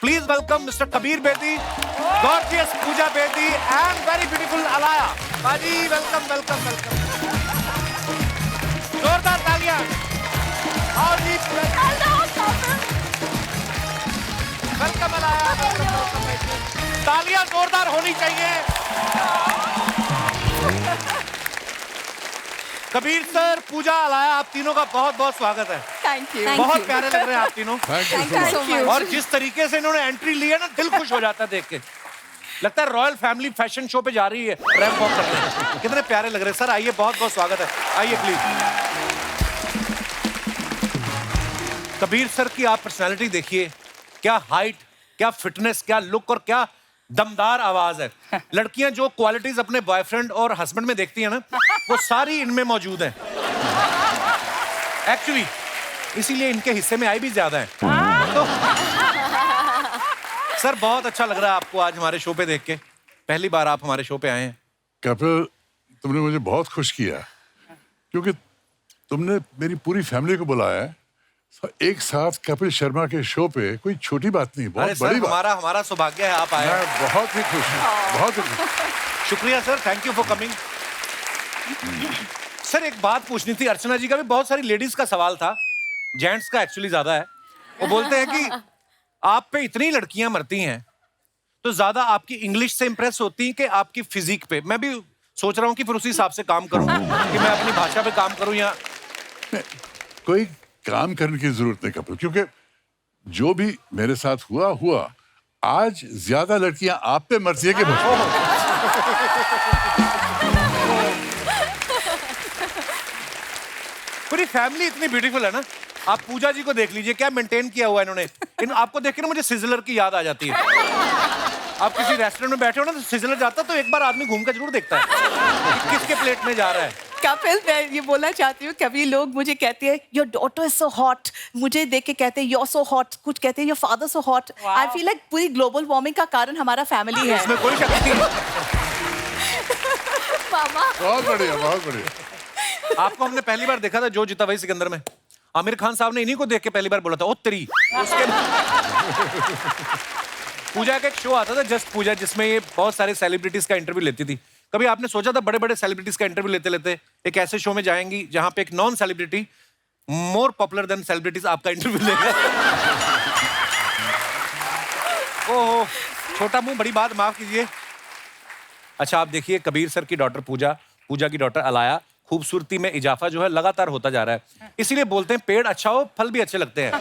Please welcome Mr. Kabir Bedi, gorgeous Pooja Bedi, and very beautiful Alaya. Baji, welcome, welcome, welcome. जोरदार तालियां. आओ जी. Welcome Alaya. Welcome. तालियां जोरदार होनी चाहिए. कबीर सर, पूजा, अलाया, आप तीनों का बहुत बहुत स्वागत है. Thank you. बहुत प्यारे लग रहे हैं आप तीनों. Thank you so much. और जिस तरीके से इन्होंने एंट्री ली है ना, दिल खुश हो जाता है देख के. लगता है रॉयल फैमिली फैशन शो पे जा रही है, रैंप वॉक कर रहे हैं. कितने प्यारे लग रहे हैं सर. आइए, बहुत बहुत स्वागत है. आइए प्लीज. कबीर सर की आप पर्सनालिटी देखिए. क्या हाइट, क्या फिटनेस, क्या लुक और क्या दमदार आवाज है. लड़कियां जो क्वालिटीज अपने बॉयफ्रेंड और हस्बैंड में देखती हैं ना, वो सारी इनमें मौजूद हैं. एक्चुअली इसीलिए इनके हिस्से में आई भी ज्यादा है. तो सर, बहुत अच्छा लग रहा है आपको आज हमारे शो पे देख के. पहली बार आप हमारे शो पे आए हैं. कपिल, तुमने मुझे बहुत खुश किया क्योंकि तुमने मेरी पूरी फैमिली को बुलाया है एक साथ कपिल शर्मा के शो पे. कोई छोटी बात नहीं, बहुत बड़ी बात. हमारा सौभाग्य है आप आए. मैं बहुत ही खुश हूँ, बहुत ही खुश. शुक्रिया sir, thank you for coming. Sir, एक बात पूछनी थी. अर्चना जी का भी बहुत सारी लेडीज का सवाल था, जेंट्स का एक्चुअली ज्यादा है. वो बोलते हैं कि आप पे इतनी लड़कियां मरती हैं तो ज्यादा आपकी इंग्लिश से इंप्रेस होती हैं कि आपकी फिजिक पे. मैं भी सोच रहा हूँ कि फिर उसी हिसाब से काम करूँ कि मैं अपनी भाषा पे काम करूँ या कोई काम करने की जरूरत नहीं कपिल, क्योंकि जो भी मेरे साथ हुआ आज ज्यादा लड़कियां आप पे मरती है कि पूरी फैमिली इतनी ब्यूटीफुल है ना. आप पूजा जी को देख लीजिए, क्या मेंटेन किया हुआ है इन्होंने. आपको देख के ना मुझे सिजलर की याद आ जाती है. आप किसी रेस्टोरेंट में बैठे हो ना, तो सिजलर जाता तो एक बार आदमी घूम कर जरूर देखता है कि किसके प्लेट में जा रहा है. कपिल, मैं ये बोलना चाहती हूँ, कभी लोग मुझे कहते हैं your daughter is so hot, मुझे देख के कहते हैं यू आर सो हॉट, कुछ कहते हैं your father so hot. I feel like पूरी ग्लोबल वार्मिंग का कारण हमारा फैमिली है. इसमें कोई शक नहीं. मामा, बहुत बढ़िया, बहुत बढ़िया. आपको हमने पहली बार देखा था जो जीता वही सिकंदर में. आमिर खान साहब ने इन्हीं को देख के पहली बार बोला था ओ तेरी. उसके पूजा का एक शो आता था जस्ट पूजा, जिसमें ये बहुत सारे सेलिब्रिटीज का इंटरव्यू लेती थी. कभी आपने सोचा था बड़े बड़े सेलिब्रिटीज का इंटरव्यू लेते लेते एक ऐसे शो में जाएंगी जहां पे एक non celebrity more popular than celebrities आपका इंटरव्यू लेगा? ओहो, छोटा मुंह बड़ी बात, माफ कीजिए. अच्छा, आप देखिए कबीर सर की डॉटर पूजा, पूजा की डॉटर अलाया, खूबसूरती में इजाफा जो है लगातार होता जा रहा है. इसीलिए बोलते हैं पेड़ अच्छा हो फल भी अच्छे लगते हैं.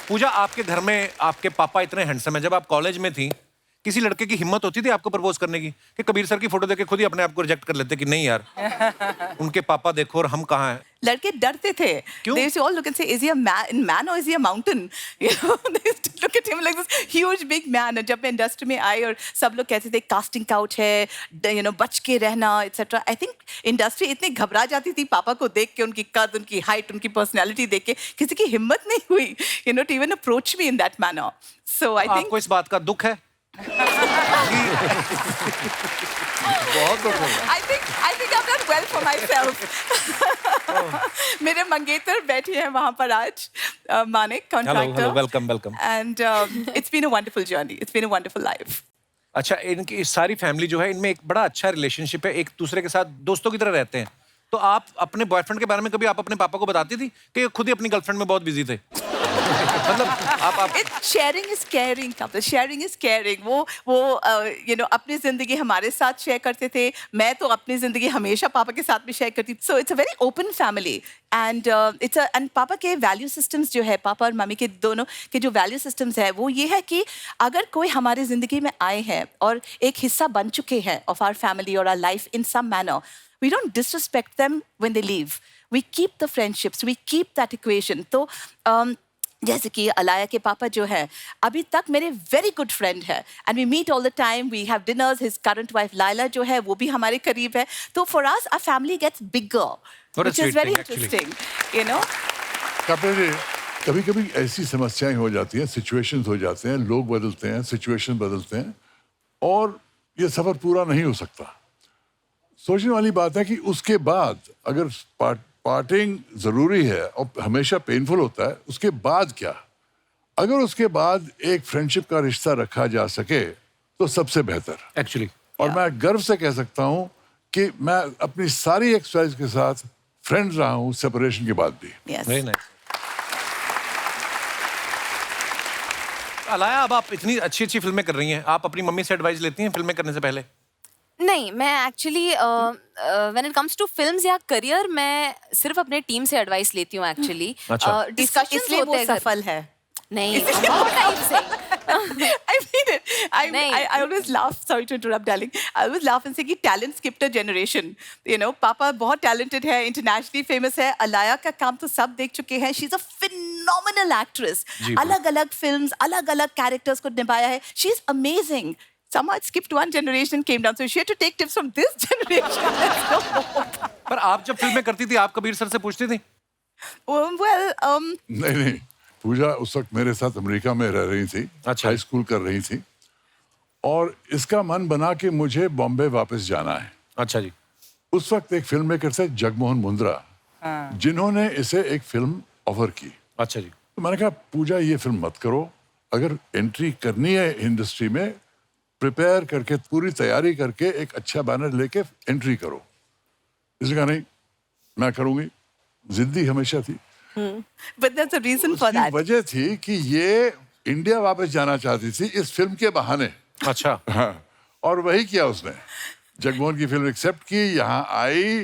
पूजा, आपके घर में आपके पापा इतने हैंडसम हैं. जब आप कॉलेज में थी, किसी लड़के की हिम्मत होती थी आपको प्रपोज करने की कि कबीर सर की फोटो देख के खुद ही अपने आप को रिजेक्ट कर लेते कि नहीं यार उनके पापा देखो और हम कहाँ हैं? लड़के डरते थे. क्यों? They used to all look and say, is he a man or is he a mountain? You know, they used to look at him like this huge big man. और जब मैं इंडस्ट्री में आई और सब लोग कहते थे कास्टिंग काउच है, you know, बच के रहना etc. I think इंडस्ट्री इतनी घबरा जाती थी पापा को देख के, उनकी कद, उनकी हाइट, उनकी पर्सनैलिटी देख के, किसी की हिम्मत नहीं हुई, you know, to even approach me in that manner. So I think आपको इस बात का दुख है? बहुत दुख होगा. I think I've done well for myself. मेरे मंगेतर बैठे हैं वहाँ पर आज, Manik, contractor. Hello, welcome. And it's been a wonderful journey. It's been a wonderful life. अच्छा, इनकी सारी फैमिली जो है, इनमें एक बड़ा अच्छा रिलेशनशिप है, एक दूसरे के साथ दोस्तों की तरह रहते हैं. तो आप अपने बॉयफ्रेंड के बारे में कभी आप अपने पापा को बताती थी कि खुद ही अपनी गर्लफ्रेंड में बहुत बिजी थे? मतलब आप sharing is caring, Kapil. Sharing is caring. वो यू नो अपनी जिंदगी हमारे साथ शेयर करते थे. मैं तो अपनी जिंदगी हमेशा पापा के साथ भी शेयर करती. So it's a very open family and and पापा के वैल्यू सिस्टम्स जो है, पापा और मम्मी के दोनों के जो वैल्यू सिस्टम्स है, वो ये है कि अगर कोई हमारी जिंदगी में आए हैं और एक हिस्सा बन चुके हैं ऑफ आवर फैमिली और our life in some manner, we don't disrespect them when they leave. We keep the friendships, we keep that equation. तो जैसे कि अलाया के पापा जो है अभी तक मेरे वेरी गुड फ्रेंड है and we meet all the time, we have dinners. His current wife Laila जो है वो भी हमारे करीब है. तो for us our family gets bigger, which is very interesting, you know. Kapil ji, कभी कभी ऐसी समस्याएं हो जाती हैं, सिचुएशंस हो जाते हैं, लोग बदलते हैं, सिचुएशन बदलते हैं और ये सफर पूरा नहीं हो सकता. सोचने वाली बात है कि उसके बाद अगर पार्टिंग जरूरी है और हमेशा पेनफुल होता है, उसके बाद क्या? अगर उसके बाद एक फ्रेंडशिप का रिश्ता रखा जा सके तो सबसे बेहतर। एक्चुअली और मैं गर्व से कह सकता हूं कि मैं अपनी सारी एक्स वाइफ के साथ फ्रेंड रहा हूं सेपरेशन के बाद भी। Yes. Very nice. अलाया, अब आप इतनी अच्छी अच्छी फिल्में कर रही हैं, आप अपनी मम्मी से एडवाइस लेती हैं फिल्में करने से पहले? नहीं, मैं actually when it comes to films या करियर, मैं सिर्फ अपने टीम से एडवाइस लेती हूँ एक्चुअली। अच्छा। डिस्कशंस इसलिए होते वो हैं घर- सफल है। नहीं, बहुत टाइम से। I mean it. नहीं। I always laugh. Sorry to interrupt, darling. I always laugh and say कि talent skipped a generation. You know, पापा बहुत talented है, internationally famous है. अलाया का काम तो सब देख चुके हैं. She's a phenomenal actress. जी, अलग-अलग films, अलग-अलग characters को निभाया है. She's amazing. Somehow it skipped one generation, came down. So she had to take tips from this generation. पर आप जब फिल्में करती थी, आप कबीर सर से पूछती थी? नहीं, पूजा उस वक्त मेरे साथ अमेरिका में रह रही थी। अच्छा। हाई स्कूल कर रही थी और इसका मन बना कि मुझे बॉम्बे वापस जाना है। अच्छा जी। उस वक्त एक फिल्म मेकर थे जगमोहन मुंद्रा, जिन्होंने इसे एक फिल्म ऑफर की। अच्छा जी। तो मैंने कहा पूजा ये फिल्म मत करो, अगर एंट्री करनी है इंडस्ट्री में प्रिपेयर करके पूरी तैयारी करके एक अच्छा बैनर लेके एंट्री करो। इसने कहा नहीं मैं करूंगी, जिद्दी हमेशा थी। But there's a reason for उसकी that. वजह थी कि ये इंडिया वापस जाना चाहती थी इस फिल्म के बहाने। अच्छा। हाँ, और वही किया उसने। जगमोहन की फिल्म एक्सेप्ट की, यहाँ आई,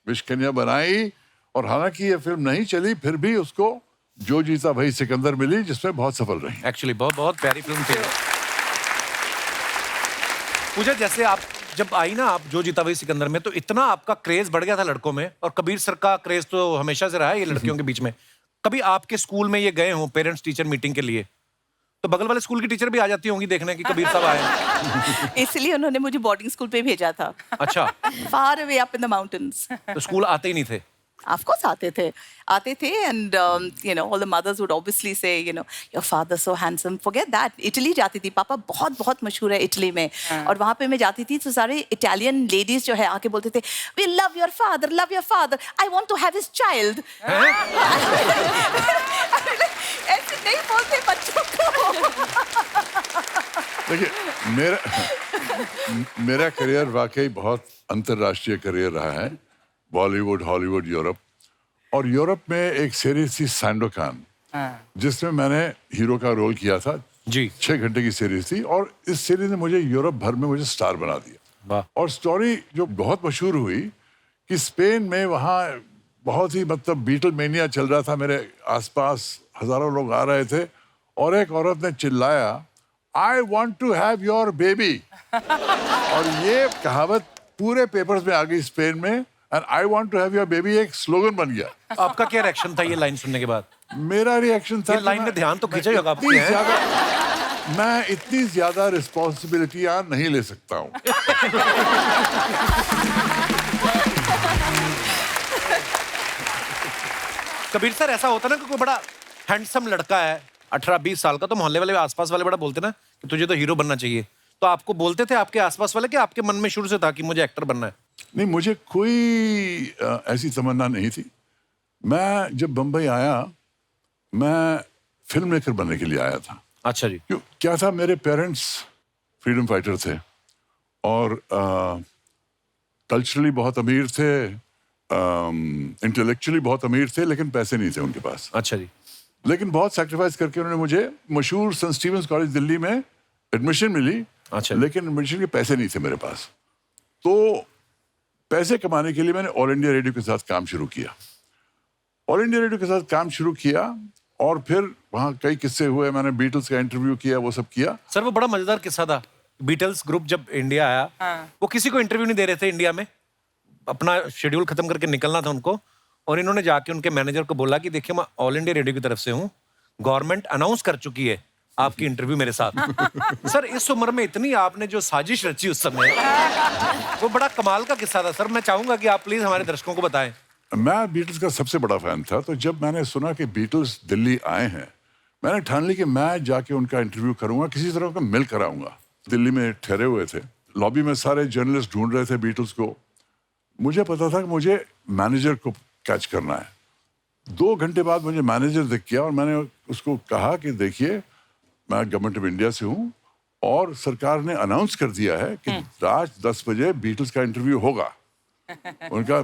विश कन्या बनाई और हालांकि ये फिल्म नहीं चली फिर भी उसको जो जीता वही सिकंदर मिली, जिसमें बहुत सफल रही। एक्चुअली बहुत बहुत प्यारी फिल्म थी। पूजा, जैसे आप जब आई ना, आप जो जीता वही सिकंदर में, तो इतना आपका क्रेज बढ़ गया था लड़कों में, और कबीर सर का क्रेज तो हमेशा से रहा है ये लड़कियों के बीच में। कभी आपके स्कूल में ये गए हों पेरेंट्स टीचर मीटिंग के लिए, तो बगल वाले स्कूल की टीचर भी आ जाती होंगी देखने कि कबीर साहब आए? इसलिए उन्होंने मुझे बोर्डिंग स्कूल पे भेजा था. अच्छा। Far away up in the mountains. तो स्कूल आते ही नहीं थे? Of course आते थे, and you know, all the mothers would obviously say, you know, your father's so handsome. Forget that. Italy जाती थी, पापा बहुत बहुत मशहूर है इटली में, और वहाँ पे मैं जाती थी तो सारे इटालियन लेडीज जो है आके बोलते थे, we love your father, I want to have his child. ऐसे नहीं बोलते बच्चों को. देखिए मेरा करियर वाकई बहुत अंतर्राष्ट्रीय करियर रहा है, बॉलीवुड, हॉलीवुड, यूरोप। और यूरोप में एक सीरीज थी सैंडोकान, जिसमें मैंने हीरो का रोल किया था जी। 6 घंटे की सीरीज थी और इस सीरीज ने मुझे यूरोप भर में मुझे स्टार बना दिया। वाह। और स्टोरी जो बहुत मशहूर हुई कि स्पेन में वहाँ बहुत ही मतलब बीटल मेनिया चल रहा था, मेरे आसपास हजारों लोग आ रहे थे और एक औरत ने चिल्लाया, I want to have your baby. और ये कहावत पूरे पेपर्स में आ गई स्पेन में, and I want to have your baby एक स्लोगन बन गया। आपका क्या रिएक्शन था ये लाइन सुनने के बाद? मेरा रिएक्शन था ये लाइन ने ध्यान तो खींचा ही होगा आपके, हैं? मैं इतनी ज्यादा रिस्पॉन्सिबिलिटियां नहीं ले सकता हूँ। कबीर सर, ऐसा होता ना कि कोई बड़ा हैंडसम लड़का है 18-20 साल का, तो मोहल्ले वाले आसपास वाले बड़ा बोलते ना कि तुझे तो हीरो बनना चाहिए, तो आपको बोलते थे आपके आसपास वाले कि आपके मन में शुरू से था कि मुझे एक्टर बनना है? नहीं, मुझे कोई ऐसी तमन्ना नहीं थी। मैं जब बम्बई आया, मैं फिल्म मेकर बनने के लिए आया था। अच्छा जी। क्यों, क्या था, मेरे पेरेंट्स फ्रीडम फाइटर थे और कल्चरली बहुत अमीर थे, इंटेलेक्चुअली बहुत अमीर थे, लेकिन पैसे नहीं थे उनके पास। अच्छा जी। लेकिन बहुत सैक्रिफाइस करके उन्होंने मुझे मशहूर सेंट स्टीवेंस कॉलेज दिल्ली में एडमिशन मिली। अच्छा। लेकिन एडमिशन के पैसे नहीं थे मेरे पास, तो पैसे कमाने के लिए मैंने ऑल इंडिया रेडियो के साथ काम शुरू किया। ऑल इंडिया रेडियो के साथ काम शुरू किया और फिर वहाँ कई किस्से हुए, मैंने बीटल्स का इंटरव्यू किया, वो सब किया। सर, वो बड़ा मजेदार किस्सा था। बीटल्स ग्रुप जब इंडिया आया, वो किसी को इंटरव्यू नहीं दे रहे थे इंडिया में, अपना शेड्यूल खत्म करके निकलना था उनको, और इन्होंने जाके उनके मैनेजर को बोला कि देखिए मैं ऑल इंडिया रेडियो की तरफ से हूँ, गवर्नमेंट अनाउंस कर चुकी है आपकी इंटरव्यू मेरे साथ। सर, इस उम्र में इतनी आपने जो साजिश रची उस समय, वो बड़ा कमाल का किस्सा था। सर, मैं चाहूंगा कि आप प्लीज हमारे दर्शकों को बताएं। मैं बीटल्स का सबसे बड़ा फैन था, तो जब मैंने सुना कि बीटल्स दिल्ली आए हैं, मैंने ठान ली कि मैं जाके उनका इंटरव्यू करूंगा, किसी तरह का मिल कराऊंगा। दिल्ली में ठहरे हुए थे, लॉबी में सारे जर्नलिस्ट ढूंढ रहे थे बीटल्स को। मुझे पता था कि मुझे मैनेजर को कैच करना है। 2 घंटे बाद मुझे मैनेजर दिख गया और मैंने उसको कहा कि देखिए मैं गवर्नमेंट ऑफ इंडिया से हूँ और सरकार ने अनाउंस कर दिया है कि रात 10 बजे बीटल्स का इंटरव्यू होगा। उनका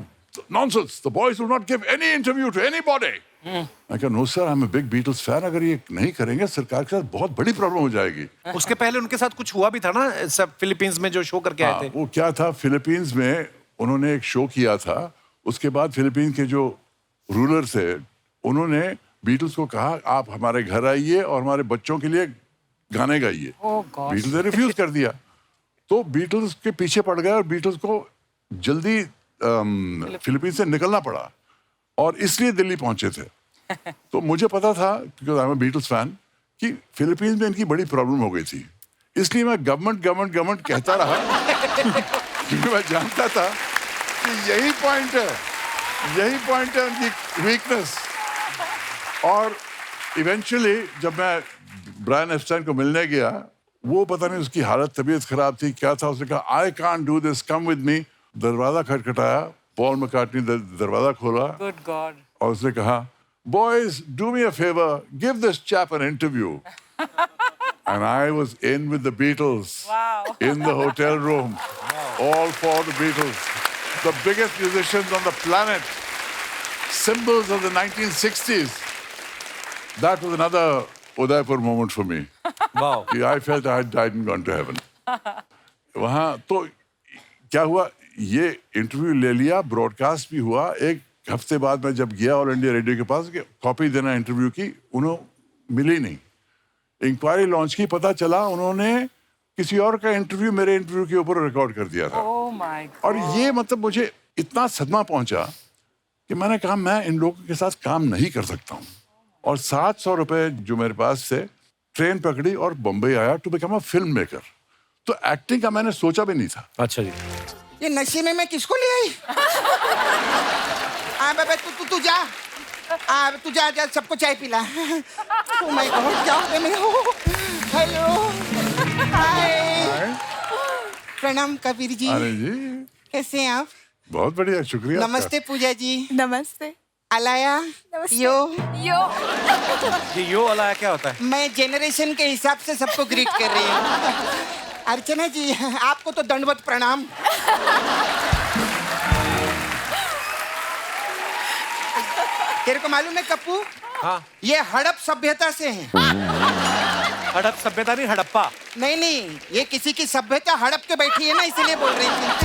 nonsense, the boys will not give any interview to anybody. मैं कहा no sir, I am a big Beatles fan, अगर ये नहीं करेंगे सरकार के साथ बहुत बड़ी प्रॉब्लम हो जाएगी। उसके पहले उनके साथ कुछ हुआ भी था ना, सब फिलीपींस में जो शो करके आए थे। वो क्या था, फिलीपींस में उन्होंने एक शो किया था, उसके बाद फिलीपींस के जो रूलर थे उन्होंने बीटल्स को कहा आप हमारे घर आइए और हमारे बच्चों के लिए गाने गाइए। बीटल्स ने रिफ्यूज कर दिया, तो बीटल्स के पीछे पड़ गए और बीटल्स को जल्दी फिलीपींस से निकलना पड़ा और इसलिए दिल्ली पहुंचे थे। तो मुझे पता था because I am a Beatles fan कि फिलीपींस में इनकी बड़ी प्रॉब्लम हो गई थी, इसलिए मैं गवर्नमेंट कहता रहा क्योंकि मैं जानता था कि यही पॉइंट है उनकी वीकनेस। और इवेंचुअली जब मैं ब्रायन एप्स्टाइन को मिलने गया, वो पता नहीं उसकी हालत, तबीयत खराब थी, क्या था, उसने कहा I can't do this, come with me. दरवाजा खटखटाया, पॉल मैकार्टनी दरवाजा खोला और उसने कहा boys do me a favour, give this chap an interview. And I was in with the Beatles in the hotel room, all for the Beatles, the biggest musicians on the planet, symbols of the 1960s. That was another Udaipur moment for me. वाह। कि I felt I had died and gone to heaven. वहाँ तो क्या हुआ, ये interview ले लिया, broadcast भी हुआ। एक हफ्ते बाद मैं जब गया ऑल इंडिया रेडियो के पास कि कॉपी देना इंटरव्यू की, उन्होंने मिली नहीं। इंक्वायरी लॉन्च की, पता चला उन्होंने किसी और का इंटरव्यू मेरे इंटरव्यू के ऊपर रिकॉर्ड कर दिया था। और ये मतलब मुझे इतना सदमा पहुंचा कि मैंने कहा मैं इन लोगों के साथ काम नहीं कर सकता हूँ। और 700 रुपए जो मेरे पास थे, ट्रेन पकड़ी और बम्बई आया to become a film maker. तो एक्टिंग का मैंने सोचा भी नहीं था। अच्छा जी। ये नशे में मैं किसको ले आई? बाबा तू जा, तू जा सबको चाय पिला। ओ माय गॉड, क्या हो गया मेरे? हेलो, हाय, प्रणाम कबीर जी। अरे जी, कैसे हैं आप? बहुत बढ़िया, शुक्रिया आपका। नमस्ते पूजा जी। नमस्ते। अलाया, यो। ये यो वाला क्या होता है? मैं जेनरेशन के हिसाब से सबको ग्रीट कर रही हूँ। अर्चना जी, आपको तो दंडवत प्रणाम। तेरे को मालूम है कप्पू, हाँ। ये हड़प सभ्यता से हैं। हड़प सभ्यता नहीं, हड़प्पा। नहीं, ये किसी की सभ्यता हड़प के बैठी है ना, इसलिए बोल रही थी।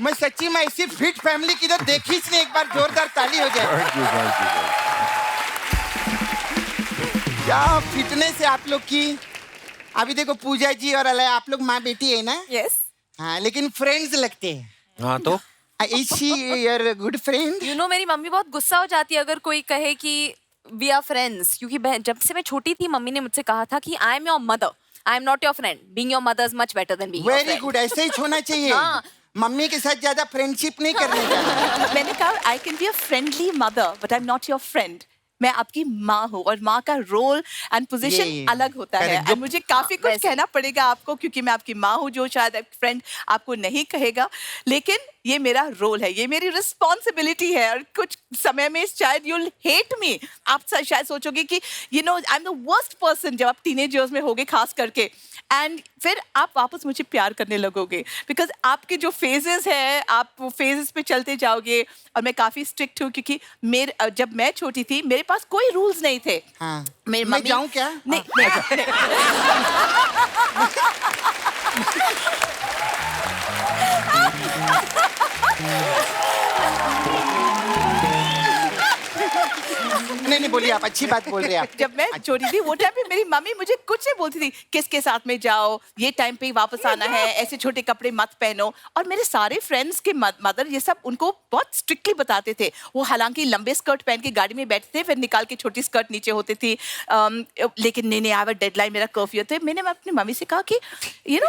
मैं सच्ची में ऐसी फिट फैमिली की तो देखी इसने, एक बार जोरदार ताली हो जाए। Thank you. क्या फिटनेस है आप लोग की। अभी देखो पूजा जी और अलय, आप लोग माँ बेटी है ना? यस। हाँ, लेकिन फ्रेंड्स लगते हैं। हाँ तो Is she your good friend? You know मेरी मम्मी बहुत गुस्सा हो जाती है अगर कोई कहे कि वी आर फ्रेंड्स, क्योंकि जब से मैं छोटी थी मम्मी ने मुझसे कहा था कि I am your mother, I am not your friend, being your mother is much better than being your very friend. Good, ऐसे ही होना चाहिए। हाँ। मम्मी के साथ ज्यादा फ्रेंडशिप नहीं करने का। मैंने कहा I can be a friendly mother but I am not your friend. मैं आपकी माँ हूँ और माँ का रोल एंड पोजीशन ये, अलग होता है। correct. एंड मुझे काफी कुछ वैसे। कहना पड़ेगा आपको क्योंकि मैं आपकी माँ हूँ, जो शायद फ्रेंड आपको नहीं कहेगा, लेकिन ये मेरा रोल है, ये मेरी रिस्पॉन्सिबिलिटी है। और कुछ समय में शायद यूल हेट मी, आप शायद सोचोगे कि you know I am the worst person जब आप टीनेज ईयर्स में होगे खास करके, एंड फिर आप वापस मुझे प्यार करने लगोगे बिकॉज आपके जो फेजेस है आप वो फेजेस पे चलते जाओगे। और मैं काफी स्ट्रिक्ट हूँ क्योंकि मेरे जब मैं छोटी थी मेरे पास कोई रूल्स नहीं थे। हाँ। मेरी मैं मम्मी- जाऊं क्या? नहीं, नहीं, नहीं बोलिए, आप अच्छी बात बोल रहे हैं आप। जब मैं छोटी थी वो टाइम पे मेरी मम्मी मुझे कुछ नहीं बोलती थी, किसके साथ में जाओ, ये टाइम पे ही वापस आना है, ऐसे छोटे कपड़े मत पहनो। और मेरे सारे फ्रेंड्स के मदर ये सब उनको बहुत स्ट्रिक्टली बताते थे। वो हालांकि लंबे स्कर्ट पहन के गाड़ी में बैठते थे, फिर निकाल के छोटी स्कर्ट नीचे होती थी। लेकिन नहीं आई डेडलाइन, मेरा कर्फ्यू थे। मैंने अपनी मम्मी से कहा कि यू नो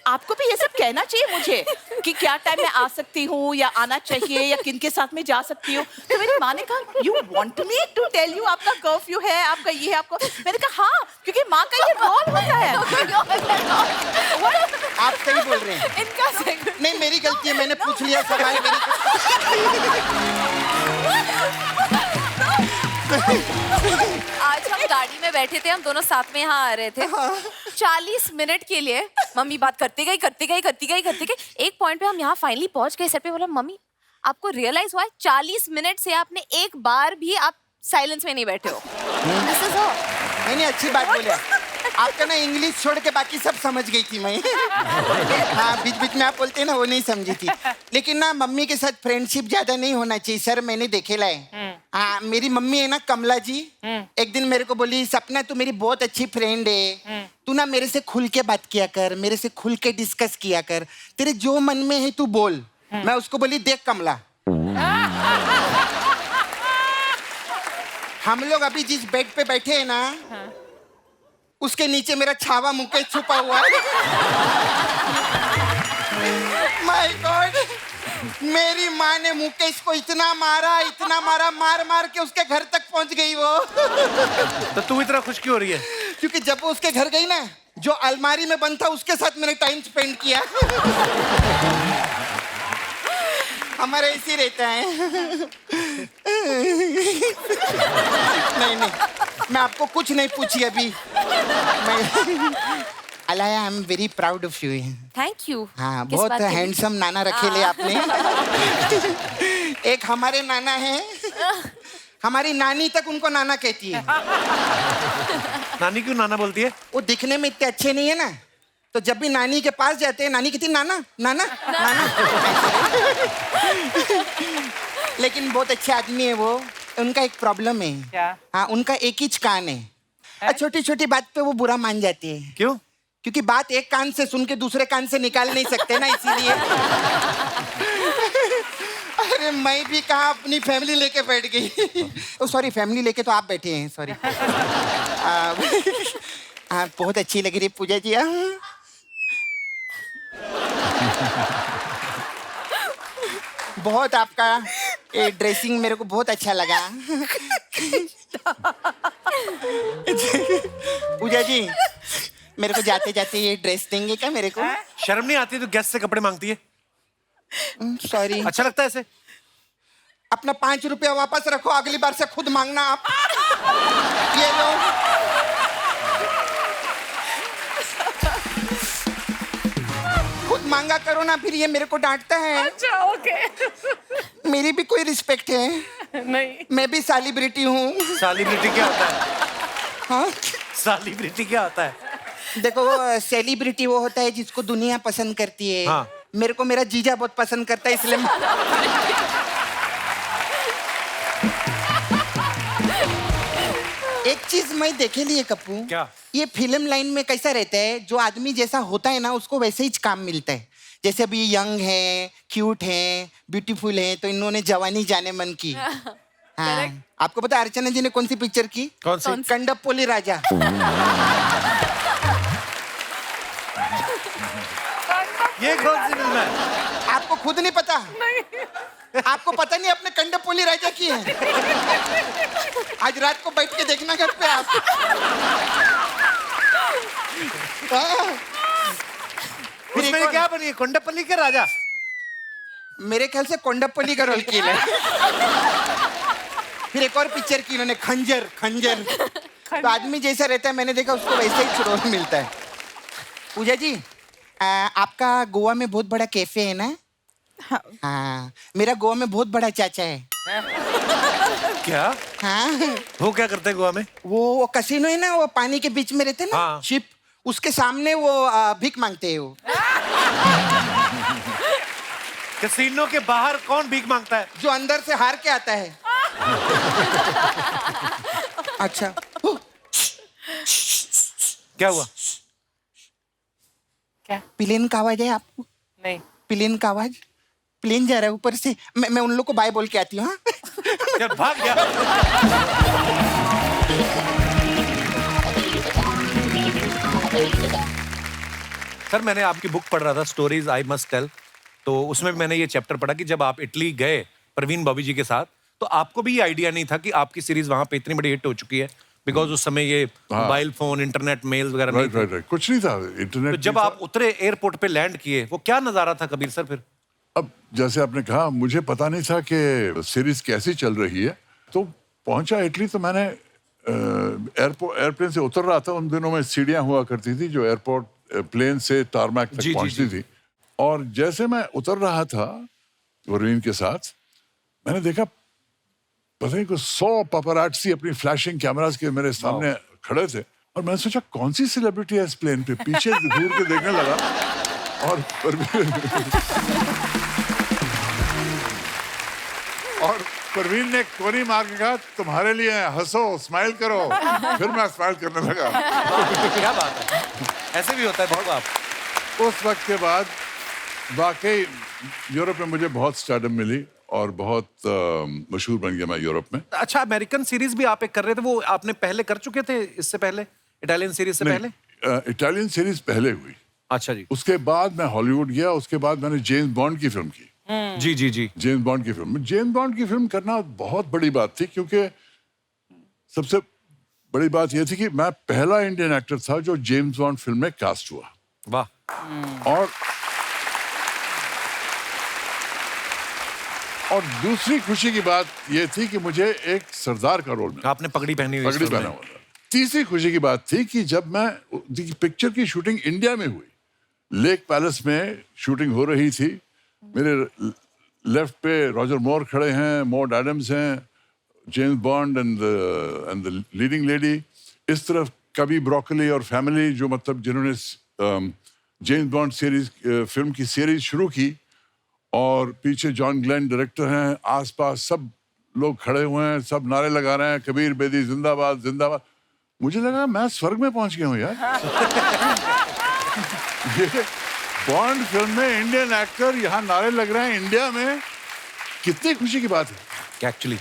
आपको भी ये सब कहना चाहिए मुझे कि क्या टाइम में आ सकती हूँ या आना चाहिए या किन के साथ में जा सकती हूँ। तो मेरी माँ ने कहा you want me to tell you आपका कर्फ्यू है, आपका ये है, आपको। मैंने कहा हाँ, क्योंकि माँ का ये रोल होता है। आप सही बोल रहे हैं। इनका नहीं, मेरी गलती है, मैंने पूछ लिया सवाल। आज हम गाड़ी में बैठे थे, हम दोनों साथ में यहाँ आ रहे थे। 40 मिनट के लिए मम्मी बात करती गई। एक पॉइंट पे हम यहाँ फाइनली पहुंच गए सेट पे। बोला मम्मी आपको रियलाइज हुआ है 40 मिनट से आपने एक बार भी आप साइलेंस में नहीं बैठे हो। This is all. नहीं अच्छी बात बोले आपका ना इंग्लिश छोड़ के बाकी सब समझ गई थी मैं। हाँ बीच बीच में आप बोलते हैं ना वो नहीं समझी थी। लेकिन ना मम्मी के साथ फ्रेंडशिप ज्यादा नहीं होना चाहिए सर, मैंने देखेला है। हाँ मेरी मम्मी है ना कमला जी, एक दिन मेरे को बोली सपना तू मेरी बहुत अच्छी फ्रेंड है, तू ना मेरे से खुल के बात किया कर, मेरे से खुल के डिस्कस किया कर, तेरे जो मन में है तू बोल। मैं उसको बोली देख कमला, हम लोग अभी जिस बेड पे बैठे हैं ना उसके नीचे मेरा छावा मुकेश छुपा हुआ है। माय गॉड, मेरी माँ ने मुकेश को इतना मारा, मार के उसके घर तक पहुंच गई वो। तो तू इतना खुश क्यों हो रही है? क्योंकि जब वो उसके घर गई ना, जो अलमारी में बंद था उसके साथ मैंने टाइम स्पेंड किया। हमारा ऐसे रहता है। नहीं मैं आपको कुछ नहीं पूछी अभी। मैं Alaya I am very proud of you. Thank you. हाँ बहुत हैंडसम नाना रखे ले आपने। एक हमारे नाना है, हमारी नानी तक उनको नाना कहती है। नानी क्यों नाना बोलती है? वो दिखने में इतने अच्छे नहीं है ना, तो जब भी नानी के पास जाते हैं नानी कहती नाना नाना नाना। लेकिन बहुत अच्छे आदमी है वो। उनका एक प्रॉब्लम है। क्या? हाँ उनका एक ही कान है। छोटी छोटी बात पे वो बुरा मान जाती है। क्यों? क्योंकि बात एक कान से सुन के दूसरे कान से निकाल नहीं सकते ना, इसीलिए। अरे मैं भी कहा अपनी फैमिली लेके बैठ गई। ओ सॉरी, फैमिली लेके तो आप बैठे हैं, सॉरी। आप बहुत अच्छी लग रही पूजा जी। बहुत आपका ये ड्रेसिंग मेरे को बहुत अच्छा लगा। पूजा जी मेरे को जाते जाते ये ड्रेस देंगे क्या मेरे को? शर्म नहीं आती तो गेस्ट से कपड़े मांगती है? सॉरी। अच्छा लगता है ऐसे? अपना 5 रुपया वापस रखो, अगली बार से खुद मांगना आप। ये लो। खुद मांगा करो ना, फिर ये मेरे को डांटता है। अच्छा ओके। मेरी भी कोई रिस्पेक्ट है? नहीं। मैं भी सेलिब्रिटी हूँ। सेलिब्रिटी क्या होता है? हाँ सेलिब्रिटी क्या होता है? देखो वो सेलिब्रिटी वो होता है जिसको दुनिया पसंद करती है। हाँ। मेरे को मेरा जीजा बहुत पसंद करता है, इसलिए एक चीज मैं देखे लिए कप्पू। क्या? ये फिल्म लाइन में कैसा रहता है, जो आदमी जैसा होता है ना उसको वैसे ही काम मिलता है। जैसे अभी यंग है, क्यूट है, ब्यूटीफुल है, तो इन्होंने जवानी जाने मन की। हाँ। आपको पता है अर्चना जी ने कौन सी पिक्चर की? कौन सी? कंडपोली राजा। ये कौन सी फिल्म है? आपको खुद नहीं पता? नहीं। आपको पता नहीं आपने कंडपोली राजा की है? आज रात को बैठ के देखना घर पे आप। उसमें क्या बनी है? कोंडापल्ली के राजा? मेरे ख्याल से कोंडापल्ली का रोल किया है। फिर एक और पिक्चर की इन्होंने, खंजर। तो आदमी जैसा रहता है मैंने देखा उसको वैसे ही रोल मिलता है। पूजा जी आपका गोवा में बहुत बड़ा कैफे है ना? हाँ मेरा गोवा में बहुत बड़ा चाचा है। क्या? हाँ वो क्या करते हैं गोवा में? वो कसिनो है ना, वो पानी के बीच में रहते हैं ना। हाँ। शिप, उसके सामने वो भीख मांगते हैं वो। कैसीनो के बाहर कौन भीख मांगता है? जो अंदर से हार के आता है। अच्छा क्या हुआ? क्या? प्लेन का आवाज है आपको? नहीं। प्लेन का आवाज? प्लेन जा रहा है ऊपर से। मैं उन लोग को बाय बोल के आती हूँ। हाँ? यार भाग गया। सर मैंने आपकी बुक पढ़ रहा था, स्टोरीज आई मस्ट टेल, तो उसमें मैंने ये चैप्टर पढ़ा कि जब आप इटली गए प्रवीण बॉबी जी के साथ, तो आपको भी ये आइडिया नहीं था कि आपकी सीरीज वहां पे इतनी बड़ी हिट हो चुकी है, बिकॉज उस समय ये मोबाइल फोन, इंटरनेट, मेल वगैरह नहीं थे। राइट कुछ नहीं था इंटरनेट। तो जब आप उतरे एयरपोर्ट पे लैंड किए, वो क्या नजारा था कबीर सर फिर? अब जैसे आपने कहा, मुझे पता नहीं था कि सीरीज कैसी चल रही है, तो पहुंचा इटली तो मैंने एयरप्लेन से उतर रहा था। उन दिनों में सीढ़ियां हुआ करती थी जो एयरपोर्ट प्लेन से टारमैक तक जी, पहुंचती थी। और जैसे मैं उतर रहा था परवीन के साथ, मैंने देखा पता नहीं कुछ 100 पापराट्सी अपनी फ्लैशिंग कैमरास के मेरे सामने खड़े थे। और मैंने सोचा कौन सी सेलिब्रिटी है इस प्लेन पे, पीछे घूर के देखने लगा और परवीन ने कोनी मार के कहा तुम्हारे लिए है, हंसो, स्माइल करो। फिर मैं स्माइल करने लगा। क्या बात है, ऐसे भी होता है बहुत आप। उस वक्त के बाद वाकई यूरोप में मुझे बहुत स्टारडम मिली और बहुत मशहूर बन गया मैं यूरोप में। अच्छा, अमेरिकन सीरीज भी आप एक कर रहे थे, वो आपने पहले कर चुके थे इससे पहले, इटालियन सीरीज से पहले? इटालियन सीरीज पहले हुई। अच्छा जी। उसके बाद मैं हॉलीवुड गया। उसके बाद मैंने जेम्स बॉन्ड की फिल्म की। जी जी जी। जेम्स बॉन्ड की फिल्म, जेम्स बॉन्ड की फिल्म करना बहुत बड़ी बात थी, क्योंकि सबसे बड़ी बात यह थी कि मैं पहला इंडियन एक्टर था जो जेम्स बॉन्ड फिल्म में कास्ट हुआ। वाह। और दूसरी खुशी की बात यह थी कि मुझे एक सरदार का रोल मिला। आपने पगड़ी पहनी हुई पगड़ी इस फिल्म पहना में। हुआ था। तीसरी खुशी की बात थी कि जब मैं पिक्चर की शूटिंग इंडिया में हुई, लेक पैलेस में शूटिंग हो रही थी। मेरे लेफ्ट पे रॉजर मोर खड़े हैं, मॉड एडम्स हैं, James bond and the leading lady. इस तरफ कभी ब्रोकली और फैमिली, जो मतलब जिन्होंने जेम्स बॉन्ड सीरीज फिल्म की सीरीज शुरू की, और पीछे जॉन ग्लेन डायरेक्टर हैं। आसपास सब लोग खड़े हुए हैं, सब नारे लगा रहे हैं, कबीर बेदी जिंदाबाद जिंदाबाद। मुझे लगा मैं स्वर्ग में पहुंच गया हूं यार। ये बॉन्ड फिल्म में इंडियन एक्टर यहाँ नारे लग रहे हैं इंडिया में, कितनी खुशी की बात है। एक्चुअली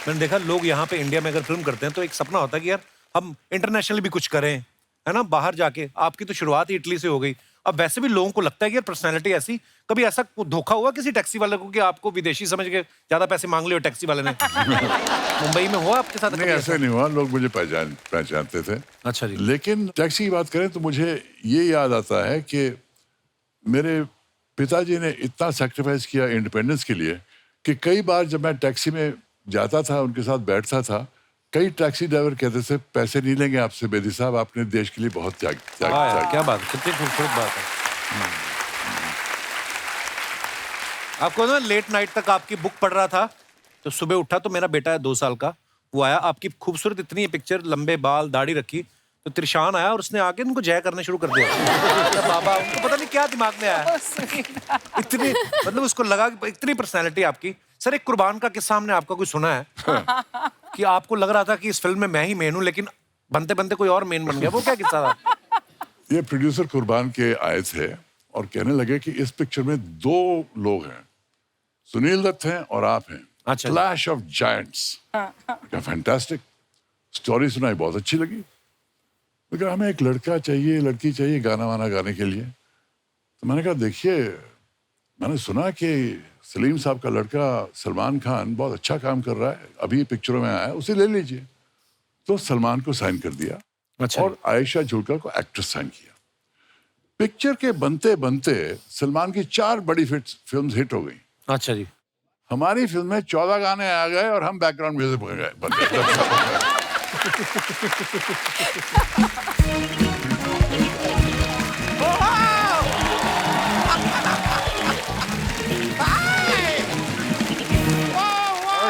मैंने देखा लोग यहाँ पे इंडिया में अगर फिल्म करते हैं तो एक सपना होता है कि यार हम इंटरनेशनल भी कुछ करें, है ना, बाहर जाके। आपकी तो शुरुआत ही इटली से हो गई। अब वैसे भी लोगों को लगता है कि यार पर्सनैलिटी ऐसी, कभी ऐसा धोखा हुआ किसी टैक्सी वाले को कि आपको विदेशी समझ के ज्यादा पैसे मांग लिए हो टैक्सी वाले ने? मुंबई में हुआ आपके साथ? नहीं, ऐसा नहीं हुआ। लोग मुझे पहचानते थे। अच्छा जी। लेकिन टैक्सी की बात करें तो मुझे ये याद आता है कि मेरे पिताजी ने इतना सेक्रीफाइस किया इंडिपेंडेंस के लिए कि कई बार जब मैं टैक्सी में जाता था, उनके साथ बैठता था, कई टैक्सी ड्राइवर कहते थे पैसे नहीं लेंगे आपसे बेदी साहब, आपने देश के लिए बहुत त्याग क्या बात है, कितनी खूबसूरत बात है। आपको ना लेट नाइट तक आपकी बुक पढ़ रहा था, तो सुबह उठा तो मेरा बेटा है 2 साल का, वो आया, आपकी खूबसूरत इतनी पिक्चर, लंबे बाल, दाढ़ी रखी, तो त्रिशान आया और उसने आके उनको जय करने शुरू कर दिया। बाबा, उनको पता नहीं क्या दिमाग में आया, इतनी मतलब उसको लगा कि इतनी पर्सनैलिटी आपकी। सर, एक कुर्बान का किस्सा हमने आपका कोई सुना है कि आपको लग रहा था कि इस फिल्म में मैं ही मेन हूं, लेकिन बनते बनते कोई और मेन बन गया, वो क्या किस्सा था? ये प्रोड्यूसर कुर्बान के आए थे और कहने लगे कि इस पिक्चर में 2 लोग हैं, सुनील दत्त हैं और आप हैं। अच्छा। Clash of giants. क्या फैंटास्टिक स्टोरी सुनाई, बहुत अच्छी लगी। लेकिन हमें एक लड़का चाहिए, लड़की चाहिए गाना वाना गाने के लिए। तो मैंने कहा देखिए, मैंने सुना कि सलीम साहब का लड़का सलमान खान बहुत अच्छा काम कर रहा है, अभी पिक्चरों में आया है, उसे ले लीजिए। तो सलमान को साइन कर दिया। अच्छा। और आयशा जुल्का को एक्ट्रेस साइन किया। पिक्चर के बनते बनते सलमान की 4 बड़ी फिल्म्स हिट हो गई। अच्छा जी। हमारी फिल्म में 14 गाने आ गए और हम बैकग्राउंड म्यूजिक बन गए।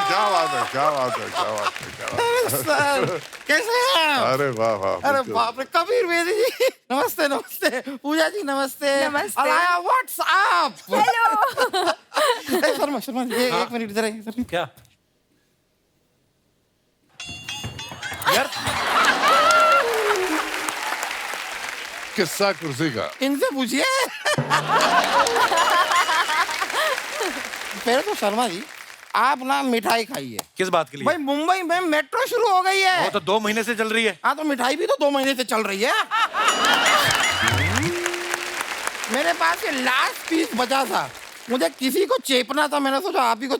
क्या बात है, क्या बात है, क्या बात है, क्या बात है। सर कैसे हैं आप? अरे वाह वाह, अरे बिल्कुल। बाप रे, कबीर बेदी जी नमस्ते। नमस्ते पूजा जी, नमस्ते। नमस्ते। Alaya what's up? Hello. Sharma Sharma ji, एक मिनट इधर आइए सर। क्या यार, किस्सा कुर्सी का। इनसे पूछिए। पहले तो शर्मा जी, आप ना मिठाई खाइए। किस बात के लिए? भाई मुंबई में मेट्रो शुरू हो गई है। वो तो 2 महीने से चल रही है। हाँ, तो मिठाई भी तो 2 महीने से चल रही है। मेरे पास ये लास्ट पीस बचा था, मुझे किसी को चेपना था, मैंने सोचा आप ही को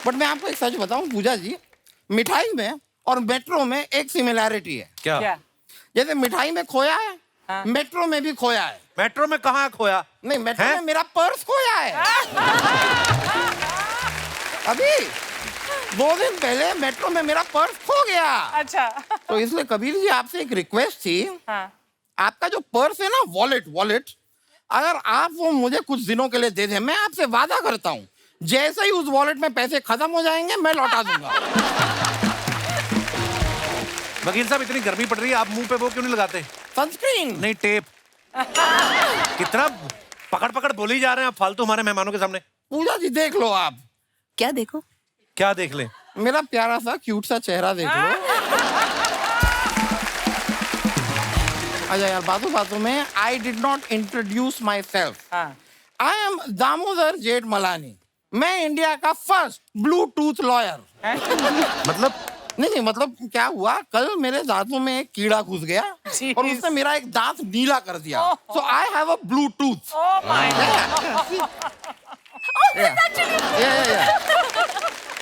बट मैं आपको एक सच बताऊं पूजा जी, मिठाई में और मेट्रो में एक सिमिलैरिटी है। क्या? जैसे मिठाई में खोया है मेट्रो में भी खोया है। मेट्रो में कहाँ खोया? नहीं, मेट्रो हैं? में मेरा पर्स खोया है। अभी 2 दिन पहले मेट्रो में मेरा पर्स खो गया। अच्छा। तो इसलिए कबीर जी आपसे एक रिक्वेस्ट थी। हाँ। आपका जो पर्स है ना, वॉलेट, अगर आप वो मुझे कुछ दिनों के लिए दे दें, मैं आपसे वादा करता हूँ जैसे ही उस वॉलेट में पैसे खत्म हो जाएंगे मैं लौटा दूंगा। वकील साहब, इतनी गर्मी पड़ रही है, आप मुंह पे वो क्यों नहीं लगाते? सनस्क्रीन। नहीं, टेप। कितना पकड़ बोली जा रहे हैं आप फालतू हमारे मेहमानों के सामने। पूजा जी देख लो आप। क्या देखो? क्या देख ले? मेरा प्यारा सा क्यूट सा चेहरा देख लो। अच्छा यार, बातों में I did not introduce myself. हाँ। I am Damodar Jethmalani. मैं इंडिया का फर्स्ट ब्लूटूथ लॉयर। मतलब? नहीं, मतलब क्या हुआ, कल मेरे दांतों में एक कीड़ा घुस गया और उसने मेरा एक दांत नीला कर दिया। So I have a bluetooth. Oh my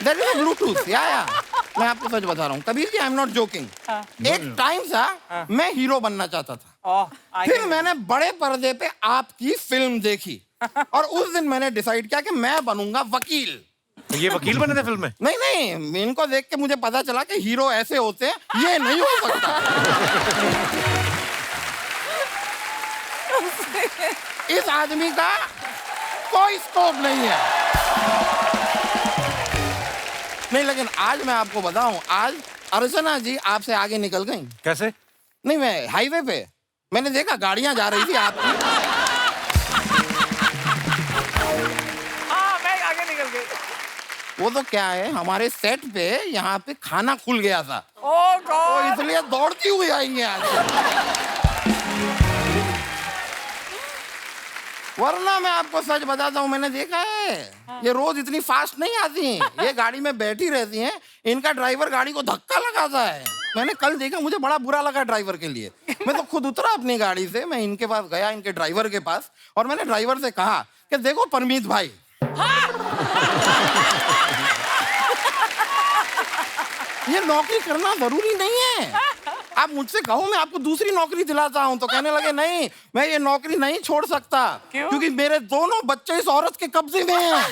that is a bluetooth. या मैं आपको सच बता रहा हूँ Kabir ji, I am not joking. एक टाइम था मैं हीरो बनना चाहता था। God. फिर मैंने बड़े पर्दे पे आपकी फिल्म देखी और उस दिन मैंने डिसाइड किया कि मैं बनूंगा वकील। ये वकील बने थे फिल्म में? नहीं, इनको देख के मुझे पता चला कि हीरो ऐसे होते हैं, ये नहीं हो सकता। इस आदमी का कोई स्कोप नहीं है। नहीं, लेकिन आज मैं आपको बताऊं, आज अर्चना जी आपसे आगे निकल गई। कैसे? नहीं, मैं हाईवे पे मैंने देखा गाड़ियां जा रही थी आपकी। हाँ, मैं आगे निकल गई। वो तो क्या है, हमारे सेट पे यहाँ पे खाना खुल गया था, Oh तो God. इसलिए दौड़ती हुई आई है आज। वरना मैं आपको सच बताता हूँ, मैंने देखा है ये रोज इतनी फास्ट नहीं आती। ये गाड़ी में बैठी रहती हैं, इनका ड्राइवर गाड़ी को धक्का लगाता है। मैंने कल देखा, मुझे बड़ा बुरा लगा ड्राइवर के लिए। मैं तो खुद उतरा अपनी गाड़ी से, मैं इनके पास गया, इनके ड्राइवर के पास, और मैंने ड्राइवर से कहा कि देखो परमीत भाई, ये नौकरी करना जरूरी नहीं है। आप मुझसे कहो मैं आपको दूसरी नौकरी दिलाता हूं, तो कहने लगे नहीं, मैं ये नौकरी नहीं छोड़ सकता। क्यों? क्योंकि मेरे दोनों बच्चे इस औरत के कब्जे में हैं।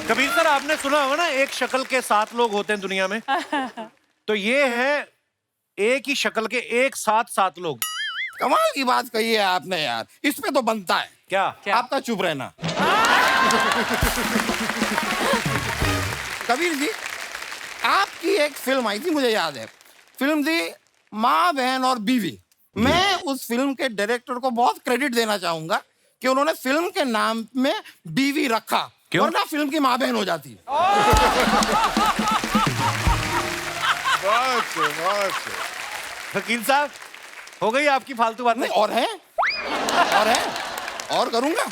कबीर सर, आपने सुना होगा ना, एक शक्ल के 7 लोग होते हैं दुनिया में। तो ये है एक ही शक्ल के एक साथ 7 लोग। कमाल की बात कही है आपने यार, इस पे तो बनता है क्या? आपका चुप रहना। कबीर जी, आपकी एक फिल्म आई थी, मुझे याद है, फिल्म थी माँ बहन और बीवी। मैं उस फिल्म के डायरेक्टर को बहुत क्रेडिट देना चाहूंगा कि उन्होंने फिल्म के नाम में बीवी रखा, क्यों? वरना फिल्म की माँ बहन हो जाती। वकील साहब, हो गई आपकी फालतू बात? नहीं, और है और करूंगा।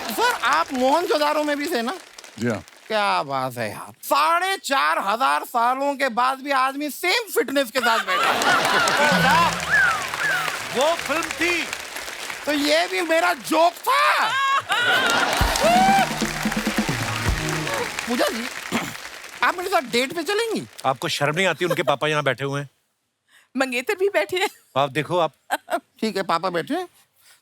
सर, आप मोहनजोदारो में भी थे ना? जी हाँ। क्या बात है यार, 4,500 सालों के बाद भी आदमी सेम फिटनेस के साथ बैठा है। वो फिल्म थी। तो ये भी मेरा जोक था। पूजा जी, आप मेरे साथ डेट पे चलेंगी? आपको शर्म नहीं आती? उनके पापा यहाँ बैठे हुए हैं। मंगेतर भी बैठे हैं। आप देखो, आप ठीक है, पापा बैठे हैं।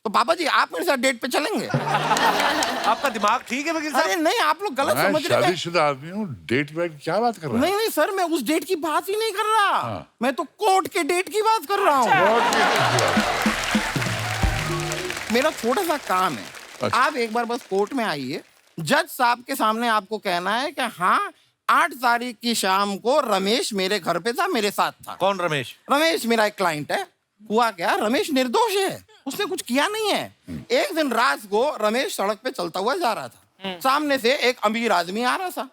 तो पापा जी, आप मेरे साथ डेट पे चलेंगे? आपका दिमाग ठीक है वकील अरे साहब? नहीं, आप लोग गलत मैं समझ रहे हैं। शादीशुदा आदमी हूँ, डेट वेट क्या बात कर रहा है? नहीं सर, मैं उस डेट की बात ही नहीं कर रहा। हाँ। मैं तो कोर्ट के डेट की बात कर रहा हूँ। मेरा छोटा सा काम है। अच्छा। आप एक बार बस कोर्ट में आइए, जज साहब के सामने आपको कहना है कि हाँ, 8 तारीख की शाम को रमेश मेरे घर पे था, मेरे साथ था। कौन रमेश? रमेश मेरा एक क्लाइंट है। हुआ क्या, रमेश निर्दोष है, उसने कुछ किया नहीं है। एक दिन रात को रमेश सड़क पे चलता हुआ जा रहा था, सामने से एक अमीर आदमी आ रहा था।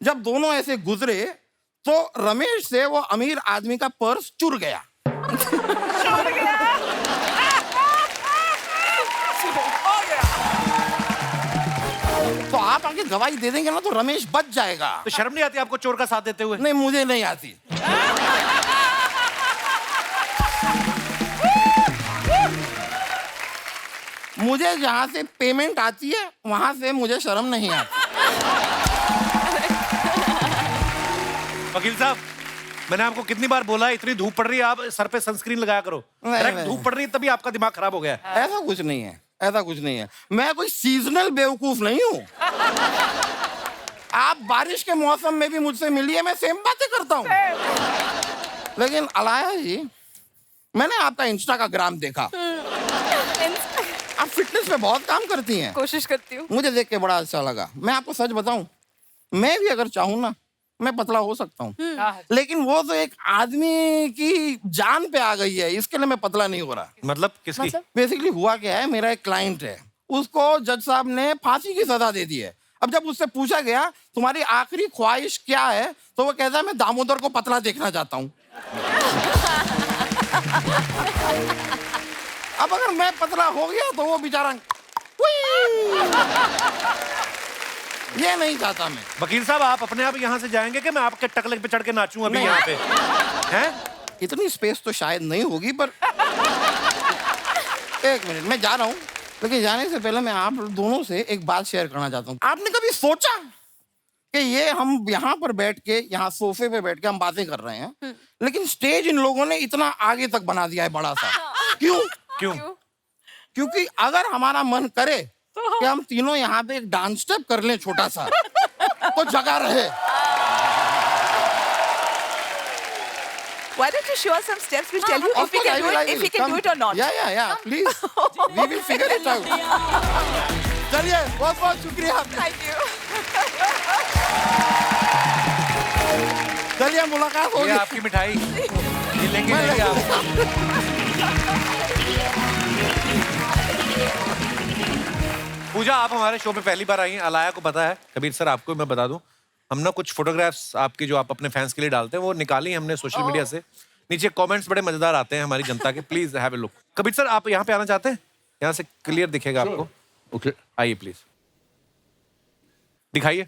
जब दोनों ऐसे गुजरे तो रमेश से वो अमीर आदमी का पर्स चुर गया। तो आप आगे गवाही दे देंगे ना तो रमेश बच जाएगा। तो शर्म नहीं आती आपको चोर का साथ देते हुए? नहीं, मुझे नहीं आती। मुझे जहां से पेमेंट आती है वहां से मुझे शर्म नहीं आती। वकील साहब, मैंने आपको कितनी बार बोला है, इतनी धूप पड़ रही है, आप सर पे सनस्क्रीन लगाया करो। नहीं, डायरेक्ट नहीं। धूप पड़ रही है तभी आपका दिमाग खराब हो गया है। ऐसा कुछ नहीं है, ऐसा कुछ नहीं है। मैं कोई सीजनल बेवकूफ नहीं हूँ। आप बारिश के मौसम में भी मुझसे मिलिए, मैं सेम बातें करता हूँ। लेकिन अलाया जी, मैंने आपका इंस्टा का ग्राम देखा। आप फिटनेस पे बहुत काम करती हैं। कोशिश करती हूँ। मुझे देख के बड़ा अच्छा लगा। मैं आपको सच बताऊं, मैं भी अगर चाहूं ना, मैं पतला हो सकता हूँ। लेकिन वो तो एक आदमी की जान पे आ गई है, इसके लिए मैं पतला नहीं हो रहा। मतलब किसकी? बेसिकली हुआ क्या है, मेरा एक क्लाइंट है, उसको जज साहब ने फांसी की सजा दे दी है। अब जब उससे पूछा गया तुम्हारी आखिरी ख्वाहिश क्या है, तो वो कहता है मैं दामोदर को पतला देखना चाहता हूँ। अब अगर मैं पतला हो गया तो वो बेचारा ये नहीं चाहता मैं। वकील साहब, आप अपने आप यहाँ से जाएंगे कि मैं आपके टकले पे चढ़ के नाचूं अभी नहीं। यहाँ पे? हैं? इतनी स्पेस तो शायद नहीं होगी, पर एक मिनट, मैं जा रहा हूँ। लेकिन जाने से पहले मैं आप दोनों से एक बात शेयर करना चाहता हूँ। आपने कभी सोचा कि ये हम यहाँ पर बैठ के, यहाँ सोफे पे बैठ के हम बातें कर रहे हैं, लेकिन स्टेज इन लोगों ने इतना आगे तक बना दिया है, बड़ा सा। क्यों? क्यों? क्योंकि अगर हमारा मन करे कि हम तीनों यहाँ पे एक डांस स्टेप कर लें छोटा सा, तो जगह रहे। Why don't you show us some steps? We'll tell you Of if we course, I can do will, I it, if will. we can do Come. it or not. Yeah, please. We will figure it out. चलिए, बहुत बहुत शुक्रिया। Thank you. चलिए, मुलाकात ये होगी। आपकी मिठाई, ये लेंगे मैं लेंगे आप। पूजा, आप हमारे शो पे पहली बार आई हैं, अलाया को पता है। कबीर सर, आपको मैं बता दूं, हम ना कुछ फोटोग्राफ्स आपकी जो आप अपने फैंस के लिए डालते हैं वो निकाली हमने सोशल मीडिया से। नीचे कमेंट्स बड़े मजेदार आते हैं हमारी जनता के, please have a look. Kabir sir, आप यहाँ पे आना चाहते हैं? यहाँ से क्लियर दिखेगा आपको। ओके। आइए प्लीज, दिखाइए।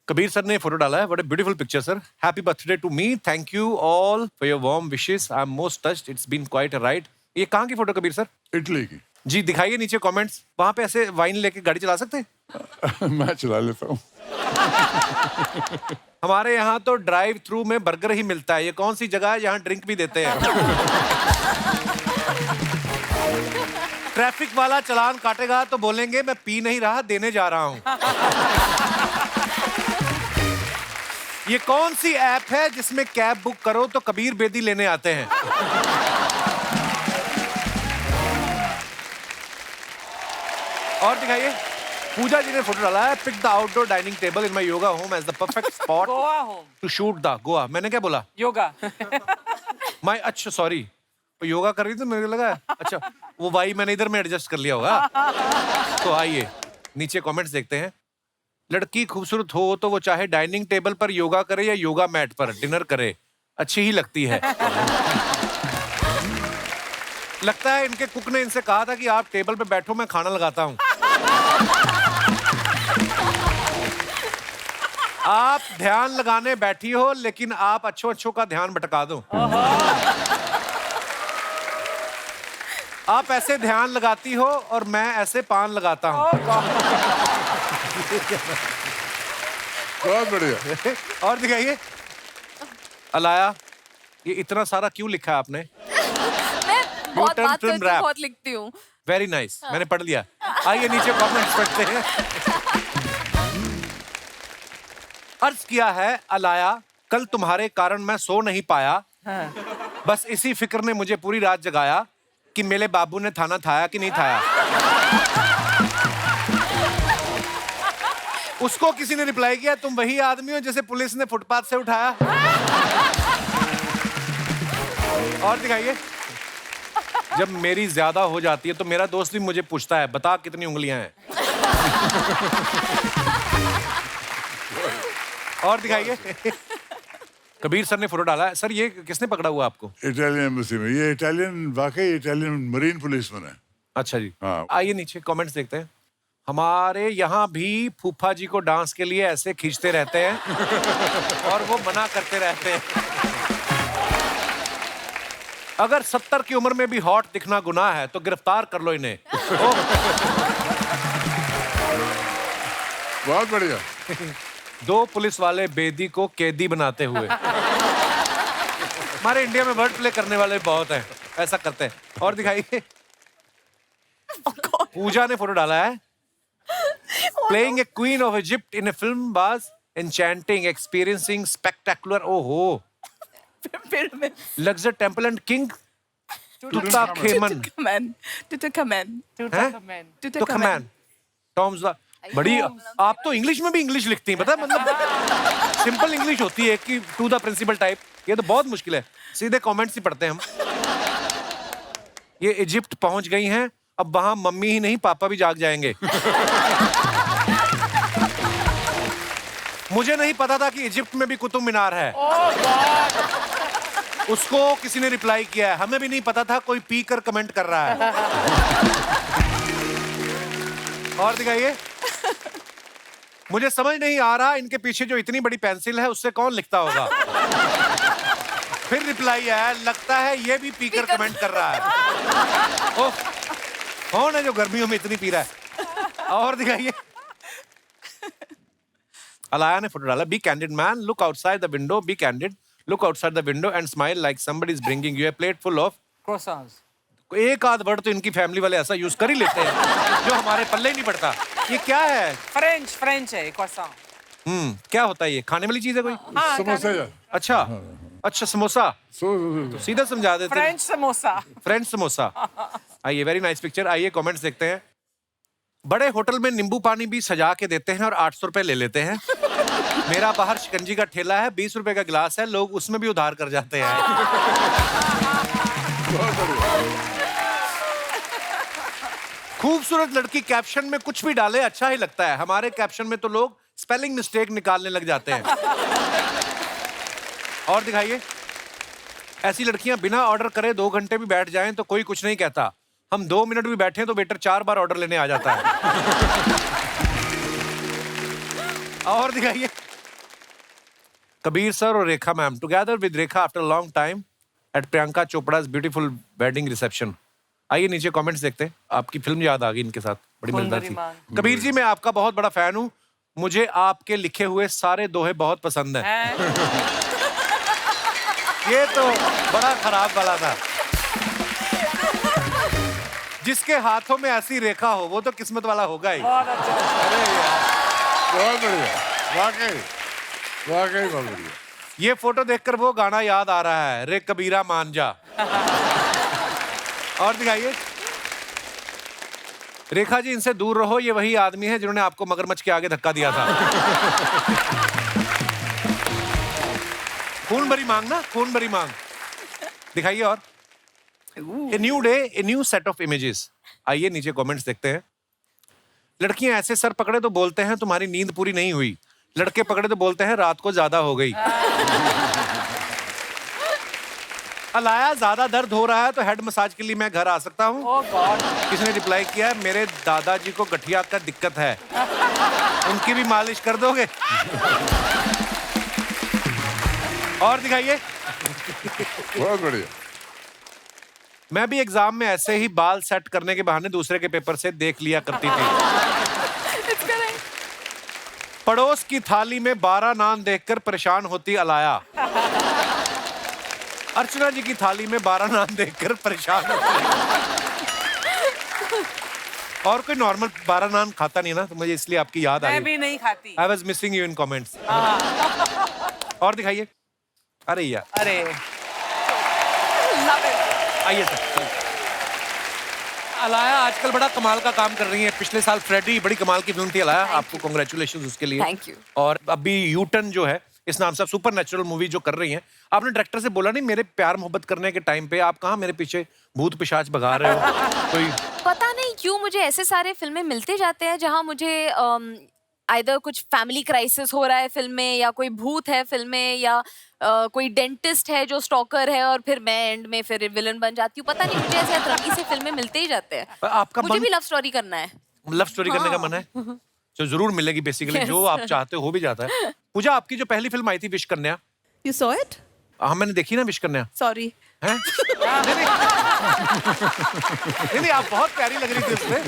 कबीर सर ने फोटो डाला है, what a beautiful picture sir. Happy birthday to me, thank you all for your warm wishes, I am most touched, it's been quite a ride. ये कहाँ की फोटो कबीर सर? इटली की। जी दिखाइए नीचे कमेंट्स। वहां पे ऐसे वाइन लेके गाड़ी चला सकते हैं? मैं चला लेता हूँ। हमारे यहाँ तो ड्राइव थ्रू में बर्गर ही मिलता है, ये कौन सी जगह है यहाँ ड्रिंक भी देते हैं? ट्रैफिक वाला चालान काटेगा तो बोलेंगे मैं पी नहीं रहा, देने जा रहा हूँ। ये कौन सी ऐप है जिसमें कैब बुक करो तो कबीर बेदी लेने आते हैं? और दिखाइए, पूजा जी ने फोटो डाला है, pick the outdoor dining table in my yoga home as the perfect spot Goa home to shoot the Goa. मैंने क्या बोला? योगा। माय, अच्छा सॉरी, योगा कर रही थी, मेरे को लगा अच्छा वो भाई मैंने इधर में एडजस्ट कर लिया होगा। तो आइए नीचे कमेंट्स देखते हैं। लड़की खूबसूरत हो तो वो चाहे डाइनिंग टेबल पर योगा करे या योगा मैट पर डिनर करे, अच्छी ही लगती है। लगता है इनके कुक ने इनसे कहा था कि आप टेबल पे बैठो, मैं खाना लगाता हूँ। आप ध्यान लगाने बैठी हो लेकिन आप अच्छों अच्छों का ध्यान भटका दो। आप ऐसे ध्यान लगाती हो और मैं ऐसे पान लगाता हूँ। बहुत बढ़िया। और दिखाइए, अलाया ये इतना सारा क्यों लिखा है आपने? मैं बहुत turn बात film करती rap. हूँ, बहुत लिखती हूँ। वेरी नाइस, मैंने पढ़ लिया। आइए नीचे कमेंट्स पढ़ते हैं। अर्ज किया है अलाया, कल तुम्हारे कारण मैं सो नहीं पाया, बस इसी फिक्र ने मुझे पूरी रात जगाया कि मेरे बाबू ने थाना थाया कि नहीं थाया। उसको किसी ने रिप्लाई किया, तुम वही आदमी हो जिसे पुलिस ने फुटपाथ से उठाया। और दिखाइए, जब मेरी ज्यादा हो जाती है तो मेरा दोस्त भी मुझे पूछता है बता कितनी उंगलियां हैं। और दिखाइए, कबीर सर ने फोटो डाला है। सर ये किसने पकड़ा हुआ आपको? इटालियन एम्बेसी में। ये इटालियन, वाकई इटालियन मरीन पुलिसमैन है। अच्छा जी। हाँ। आइए नीचे कमेंट्स देखते हैं। हमारे यहाँ भी फूफा जी को डांस के लिए ऐसे खींचते रहते हैं और वो मना करते रहते हैं। अगर 70 की उम्र में भी हॉट दिखना गुनाह है तो गिरफ्तार कर लो इन्हें। बहुत बढ़िया। 2 पुलिस वाले बेदी को कैदी बनाते हुए। हमारे इंडिया में वर्ड प्ले करने वाले बहुत हैं, ऐसा करते हैं। और दिखाइए, पूजा ने फोटो डाला है। Playing a queen of Egypt in A film was enchanting, experiencing spectacular, ओहो, pyramid. Luxor temple and king Tutankhamun. Tutankhamun. Tutankhamun. Tom's बड़ी, आप तो इंग्लिश में भी इंग्लिश लिखती हैं, पता है, मतलब सिंपल इंग्लिश होती है कि टू द प्रिंसिपल टाइप, ये तो बहुत मुश्किल है। सीधे कमेंट्स ही पढ़ते हैं हम। ये इजिप्ट पहुंच गई हैं, अब वहां मम्मी ही नहीं पापा भी जाग जाएंगे। मुझे नहीं पता था कि इजिप्ट में भी कुतुब मीनार है। उसको किसी ने रिप्लाई किया है, हमें भी नहीं पता था, कोई पी कर कमेंट कर रहा है। और दिखाइए, मुझे समझ नहीं आ रहा इनके पीछे जो इतनी बड़ी पेंसिल है उससे कौन लिखता होगा। फिर रिप्लाई आया, लगता है ये भी पी कर कमेंट कर रहा है। ओह, कौन है जो गर्मियों में इतनी पी रहा है। और दिखाइए, अलाया ने फोटो डाला, be candid man, look outside the window, be candid, look outside the window and smile like somebody is bringing you a plate full of Croissants. एक आध वर्ड तो इनकी फैमिली वाले ऐसा यूज कर ही लेते हैं जो हमारे पल्ले ही नहीं पड़ता। ये क्या है? French है croissant. क्या होता है ये? खाने वाली चीज है कोई? समोसा यार। अच्छा, अच्छा, समोसा। तो सीधा समझा देते हैं। French samosa. फ्रेंच समोसा। आइए, वेरी नाइस पिक्चर। आइए कमेंट्स देखते हैं। बड़े होटल में नींबू पानी भी सजा के देते हैं और 800 रुपए ले लेते हैं। मेरा बाहर शिकंजी का ठेला है, 20 रुपए का गिलास है, लोग उसमें भी उधार कर जाते हैं। खूबसूरत लड़की कैप्शन में कुछ भी डाले अच्छा ही लगता है। हमारे कैप्शन में तो लोग स्पेलिंग मिस्टेक निकालने लग जाते हैं। और दिखाइए, ऐसी लड़कियां बिना ऑर्डर करे 2 घंटे भी बैठ जाएं तो कोई कुछ नहीं कहता। हम 2 मिनट भी बैठे तो वेटर 4 बार ऑर्डर लेने आ जाता है। और दिखाइए, कबीर सर और Rekha ma'am together with Rekha after long time at Priyanka Chopra's beautiful wedding reception. आइए नीचे कमेंट्स देखते हैं। आपकी फिल्म याद आ गई इनके साथ, बड़ी मजेदार थी। कबीर जी, मैं आपका बहुत बड़ा फैन हूँ, मुझे आपके लिखे हुए सारे दोहे बहुत पसंद हैं। ये तो बड़ा खराब वाला था। जिसके हाथों में ऐसी रेखा हो वो तो किस्मत वाला होगा ही। बहुत अच्छा। अरे यार, बहुत बढ़िया, वाकई वाकई बहुत बढ़िया। ये फोटो देखकर वो गाना याद आ रहा है, रे कबीरा मान जा। और दिखाइए, रेखा जी इनसे दूर रहो, ये वही आदमी है जिन्होंने आपको मगरमच्छ के आगे धक्का दिया था। खून भरी मांग ना, खून भरी मांग। दिखाइए। और a new day, a new set of images. आइए नीचे कमेंट्स देखते हैं। लड़कियां ऐसे सर पकड़े तो बोलते हैं तुम्हारी नींद पूरी नहीं हुई, लड़के पकड़े तो बोलते हैं रात को ज्यादा हो गई। अलाया, ज्यादा दर्द हो रहा है तो हेड मसाज के लिए मैं घर आ सकता हूँ? Oh God. किसी ने रिप्लाई किया है, मेरे दादाजी को गठिया का दिक्कत है, उनकी भी मालिश कर दोगे? और दिखाइए, बहुत बढ़िया। मैं भी एग्जाम में ऐसे ही बाल सेट करने के बहाने दूसरे के पेपर से देख लिया करती थी। पड़ोस की थाली में 12 नान देखकर परेशान होती अलाया। अर्चना जी की थाली में 12 नान देखकर परेशान होती। और कोई नॉर्मल 12 नान खाता नहीं ना, तो मुझे इसलिए आपकी याद आई। मैं भी नहीं खाती। I was missing you in comments. और दिखाइए। अरे यार, अरे आइए सर। अलाया आजकल बड़ा कमाल का काम कर रही है। पिछले साल फ्रेडी बड़ी कमाल की फिल्म थी अलाया, आपको कांग्रेचुलेशंस उसके लिए। Thank you. और अभी यूटर्न जो है, इस नाम से सुपर नेचुरल मूवी जो कर रही हैं, आपने डायरेक्टर से बोला नहीं मेरे प्यार मोहब्बत करने के टाइम पे आप कहाँ मेरे पीछे भूत पिशाच भगा रहे हो? कोई पता नहीं क्यों मुझे ऐसे सारे फिल्में मिलते जाते हैं जहां मुझे आइदर कुछ फैमिली क्राइसिस हो रहा है फिल्म में, या कोई भूत है फिल्म में, या कोई डेंटिस्ट है जो स्टॉकर है और फिर मैं एंड में फिर विलन बन जाती हूँ। पता नहीं, मुझे ऐसे अतरंगी से फिल्में मिलते ही जाते हैं। आपका मुझे भी लव स्टोरी करना है। लव स्टोरी करने का मन है तो जरूर मिलेगी। बेसिकली जो आप चाहते हो भी जाता है। पूजा, आपकी जो पहली फिल्म आई थी विश कन्या, You saw it? हाँ मैंने देखी ना विश कन्या। Sorry. हैं? नहीं, आप बहुत प्यारी लग रही थी उसमें।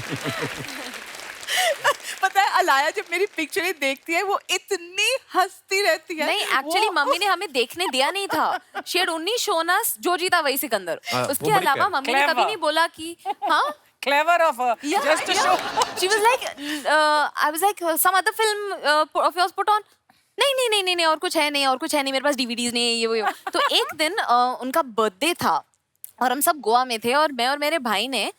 पता है अलाया जब मेरी पिक्चरें देखती है वो इतनी हंसती रहती है। नहीं एक्चुअली वो- मम्मी ने हमें देखने दिया नहीं था। शी हैड ओनली शोन अस जो जीता वही सिकंदर। वो उसके बड़ी अलावा प्यारी। मम्मी ने कभी Clever. नहीं बोला कि हाँ Clever of her. Yeah, Just to yeah. show. She was like, I was like, some other film of yours put on. नहीं और कुछ है नहीं मेरे पास डीवीडीज नहीं है ये वो। तो एक दिन उनका बर्थडे था और हम सब गोवा में थे और मैं और मेरे भाई ने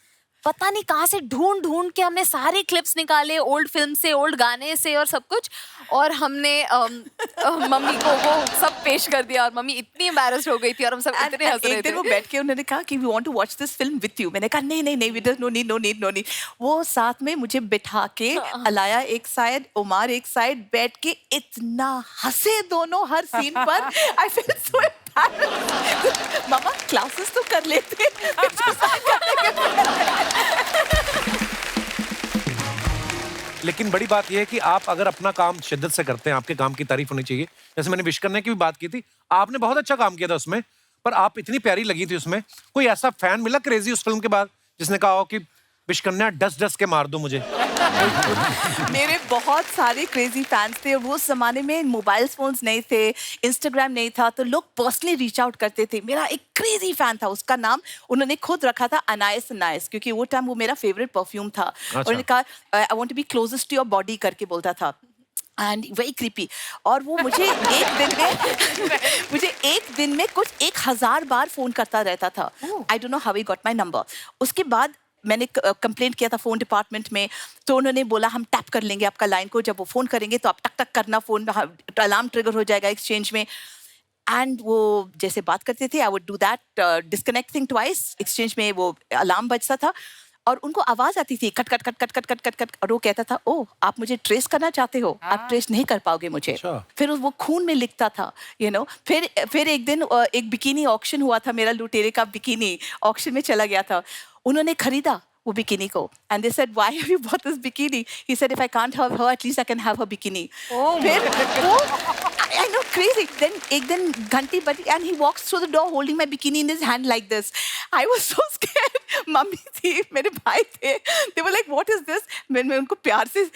पता नहीं कहाँ से ढूंढ के हमने सारे क्लिप्स निकाले ओल्ड फिल्म से ओल्ड गाने से और सब कुछ और हमने मम्मी को वो सब पेश कर दिया और मम्मी इतनी एम्बैरेस्ड हो गई थी और हम सब इतने हंस रहे एक दिन थे। वो बैठ के उन्होंने कहा कि we want to watch this film with you. मैंने कहा नहीं नो नीड। वो साथ में मुझे बिठा के अलाया एक साइड उमार एक साइड बैठ के इतना हंसे दोनों हर सीन पर। I feel so mama classes तो कर लेते लेकिन बड़ी बात यह है कि आप अगर अपना काम शिद्दत से करते हैं आपके काम की तारीफ होनी चाहिए। जैसे मैंने विश करने की भी बात की थी, आपने बहुत अच्छा काम किया था उसमें, पर आप इतनी प्यारी लगी थी उसमें। कोई ऐसा फैन मिला क्रेजी उस फिल्म के बाद जिसने कहा हो कि विश करना डस के मार दो मुझे? मेरे बहुत सारे क्रेजी फैंस थे और वो जमाने में मोबाइल फोन्स नहीं थे, इंस्टाग्राम नहीं था, तो लोग पर्सनली रीच आउट करते थे। मेरा एक क्रेजी फैन था, उसका नाम उन्होंने खुद रखा था अनायस, क्योंकि वो टाइम वो मेरा फेवरेट परफ्यूम था। और उन्होंने कहा I want to be closest to your body करके बोलता था एंड वेरी क्रीपी। और वो मुझे एक दिन में कुछ 1000 बार फोन करता रहता था। I don't know how he got my number. उसके बाद मैंने कंप्लेंट किया था फोन डिपार्टमेंट में, तो उन्होंने बोला हम टैप कर लेंगे आपका लाइन को, जब वो फोन करेंगे तो आप टक टक करना, फोन अलार्म ट्रिगर हो जाएगा एक्सचेंज में। एंड वो जैसे बात करते थे I would do that disconnecting twice, exchange में वो अलार्म बजता था और उनको आवाज आती थी cut cut cut cut cut cut cut cut और वो कहता था ओह आप मुझे ट्रेस करना चाहते हो, आप ट्रेस नहीं कर पाओगे मुझे। अच्छा। फिर वो खून में लिखता था फिर एक दिन एक बिकिनी ऑक्शन हुआ था, मेरा लुटेरे का बिकिनी ऑक्शन में चला गया था। उन्होंने खरीदा वो बिकिनी को and they said why have you bought this bikini? He said if I can't have her at least I can have her bikini. फिर वो आई नो क्रेजी। देन एक दिन घंटी बजी and he walks through the door holding my bikini in his hand like this. I was so scared. Mummy थी, मेरे भाई थे, they were like what is this? मैंने उनको प्यार से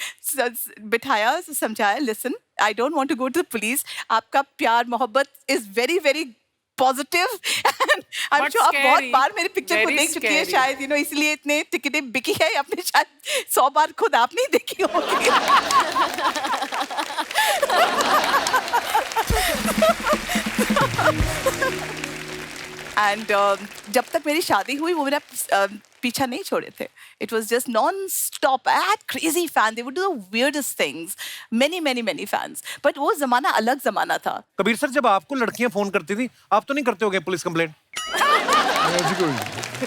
बिठाया, समझाया listen I don't want to go to the police, आपका प्यार मोहब्बत is very very positive and I am But sure आप बहुत scary. बार मेरे पिक्चर को Very देख चुकी है scary. शायद, इसलिए इतने टिकटें बिकी है, आपने शायद 100 बार खुद आप नहीं देखी होगी। एंड जब तक मेरी शादी हुई वो मेरा पीछा नहीं छोड़े थे। It was just non stop. I had crazy fan, they would do the weirdest things, many fans, but वो जमाना अलग जमाना था। कबीर सर, जब आपको लड़कियां फोन करती थी, आप तो नहीं करते होगे पुलिस कंप्लेंट?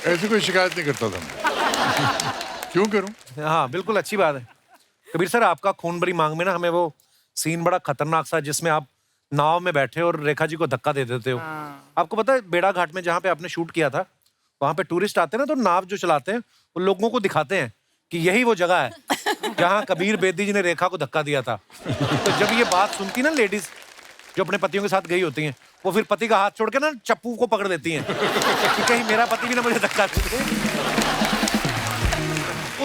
ऐसी कोई शिकायत नहीं करता था मैं। क्यों करूं? हाँ बिल्कुल, अच्छी बात है। कबीर सर, आपका खून भरी मांग में ना हमें वो सीन बड़ा खतरनाक सा, जिसमें आप नाव में बैठे और रेखा जी को धक्का दे देते हो। आपको पता है बेड़ा घाट में जहाँ पे आपने शूट किया था, वहां पे टूरिस्ट आते हैं ना, तो नाव जो चलाते हैं वो लोगों को दिखाते हैं कि यही वो जगह है जहाँ कबीर बेदी जी ने रेखा को धक्का दिया था। तो जब ये बात सुनती ना लेडीज जो अपने पतियों के साथ गई होती हैं, वो फिर पति का हाथ छोड़ के ना चप्पू को पकड़ देती हैं कि कहीं मेरा पति भी ना मुझे धक्का दे।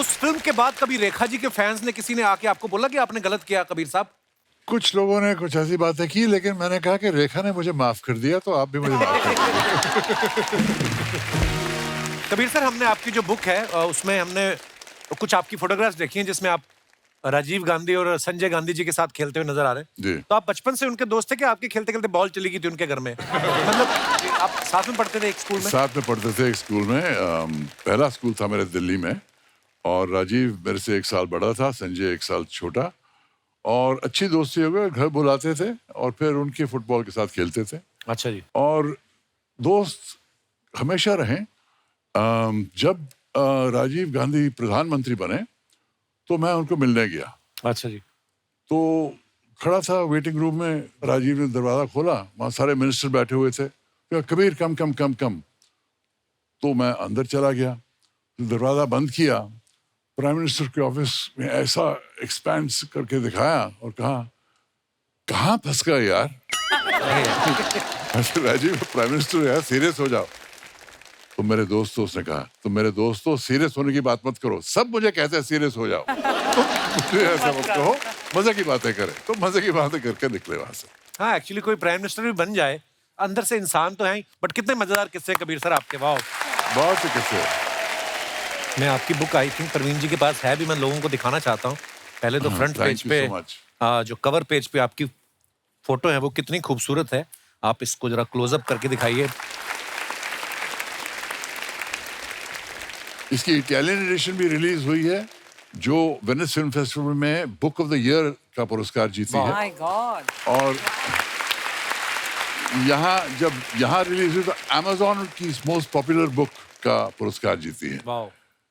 उस फिल्म के बाद कभी रेखा जी के फैंस ने किसी ने आके आपको बोला कि आपने गलत किया कबीर साहब? कुछ लोगों ने कुछ ऐसी बातें की, लेकिन मैंने कहा कि रेखा ने मुझे माफ कर दिया तो आप भी मुझे माफ कर दीजिए। कबीर सर, हमने आपकी जो बुक है उसमें हमने कुछ आपकी फोटोग्राफ्स देखी हैं जिसमें आप राजीव गांधी और संजय गांधी जी के साथ खेलते हुए नजर आ रहे हैं। जी। तो आप बचपन से उनके दोस्त थे कि आपके खेलते खेलते बॉल चली गई थी उनके घर में? मतलब आप साथ में पढ़ते थे एक स्कूल में? साथ में पढ़ते थे एक स्कूल में। पहला स्कूल था मेरे दिल्ली में और राजीव मेरे से 1 साल बड़ा था, संजय 1 साल छोटा, और अच्छी दोस्ती हो गई। घर बुलाते थे और फिर उनके फुटबॉल के साथ खेलते थे अच्छा जी। और दोस्त हमेशा रहे। जब राजीव गांधी प्रधानमंत्री बने तो मैं उनको मिलने गया। अच्छा जी। तो खड़ा था वेटिंग रूम में, राजीव ने दरवाज़ा खोला, वहाँ सारे मिनिस्टर बैठे हुए थे। कहा, कबीर कम कम कम कम। तो मैं अंदर चला गया, तो दरवाज़ा बंद किया। प्राइम मिनिस्टर के ऑफिस में ऐसा एक्सपेंस करके दिखाया और कहा, कहाँ फंस गए यार? राजीव प्राइम मिनिस्टर यार, सीरियस हो जाओ। तुम मेरे दोस्त हो, उसने कहा तुम मेरे दोस्त हो, सीरियस होने की बात मत करो, सब मुझे कहते हैं सीरियस हो जाओ, तुम मुझे ऐसा मत कहो, मजे की बातें करें। तो मजे की बातें करके निकले वहां से। हाँ, एक्चुअली कोई प्राइम मिनिस्टर भी बन जाए, अंदर से इंसान तो है ही, बट कितने मजेदार किस्से कबीर सर आपके, वाह। बहुत से किस्से। मैं आपकी book I think Parveen ji के पास है भी, मैं लोगों को दिखाना चाहता हूँ। पहले तो फ्रंट thank पेज you पे so much. जो कवर पेज पे आपकी फोटो है वो कितनी खूबसूरत है, आप इसको जरा क्लोजअप करके दिखाइए। इसकी इटालियन एडिशन भी रिलीज हुई है, जो वेनिस फिल्म फेस्टिवल में बुक ऑफ द ईयर का पुरस्कार जीती है। My God. और जब यहाँ रिलीज हुई तो अमेज़न की मोस्ट पॉपुलर बुक का पुरस्कार जीती है। वाह।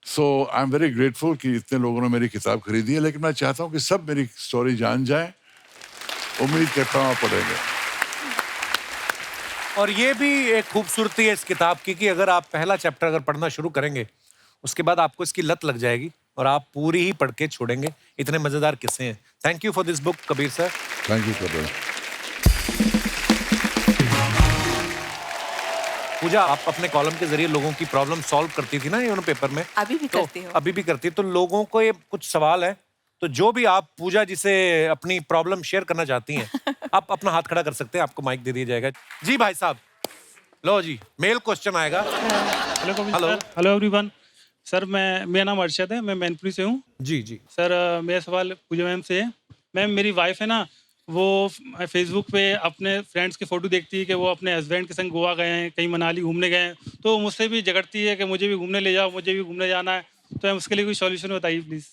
सो आई एम वेरी ग्रेटफुल कि इतने लोगों ने मेरी किताब खरीदी है, लेकिन मैं चाहता हूँ कि सब मेरी स्टोरी जान जाएं। उम्मीद करता हूँ आप पढ़ेंगे। और ये भी एक खूबसूरती है इस किताब की कि अगर आप पहला चैप्टर अगर पढ़ना शुरू करेंगे, उसके बाद आपको इसकी लत लग जाएगी और आप पूरी ही पढ़ के छोड़ेंगे। इतने मजेदार किस्से हैं। Thank you for this book Kabir sir. Thank you Kabir. Pooja, आप अपने कॉलम के जरिए लोगों की प्रॉब्लम सॉल्व करती थी ना ये पेपर में, अभी भी करती हूँ। अभी भी करती है। तो लोगों को ये कुछ सवाल है, तो जो भी आप पूजा जिसे अपनी प्रॉब्लम शेयर करना चाहती हैं आप अपना हाथ खड़ा कर सकते हैं, आपको माइक दे दिया जाएगा। जी भाई साहब, लो जी, मेल क्वेश्चन आएगा। Hello hello everyone. सर मेरा नाम अर्शद है, मैं मैनपुरी से हूँ। जी जी सर मेरा सवाल पूजा मैम से है। मैम, मेरी वाइफ है ना, वो फेसबुक पे अपने फ्रेंड्स की फ़ोटो देखती है कि वो अपने हस्बैंड के संग गोवा गए हैं, कहीं मनाली घूमने गए हैं, तो मुझसे भी झगड़ती है कि मुझे भी घूमने ले जाओ, मुझे भी घूमने जाना है। तो मैम उसके लिए कोई सॉल्यूशन बताइए प्लीज़।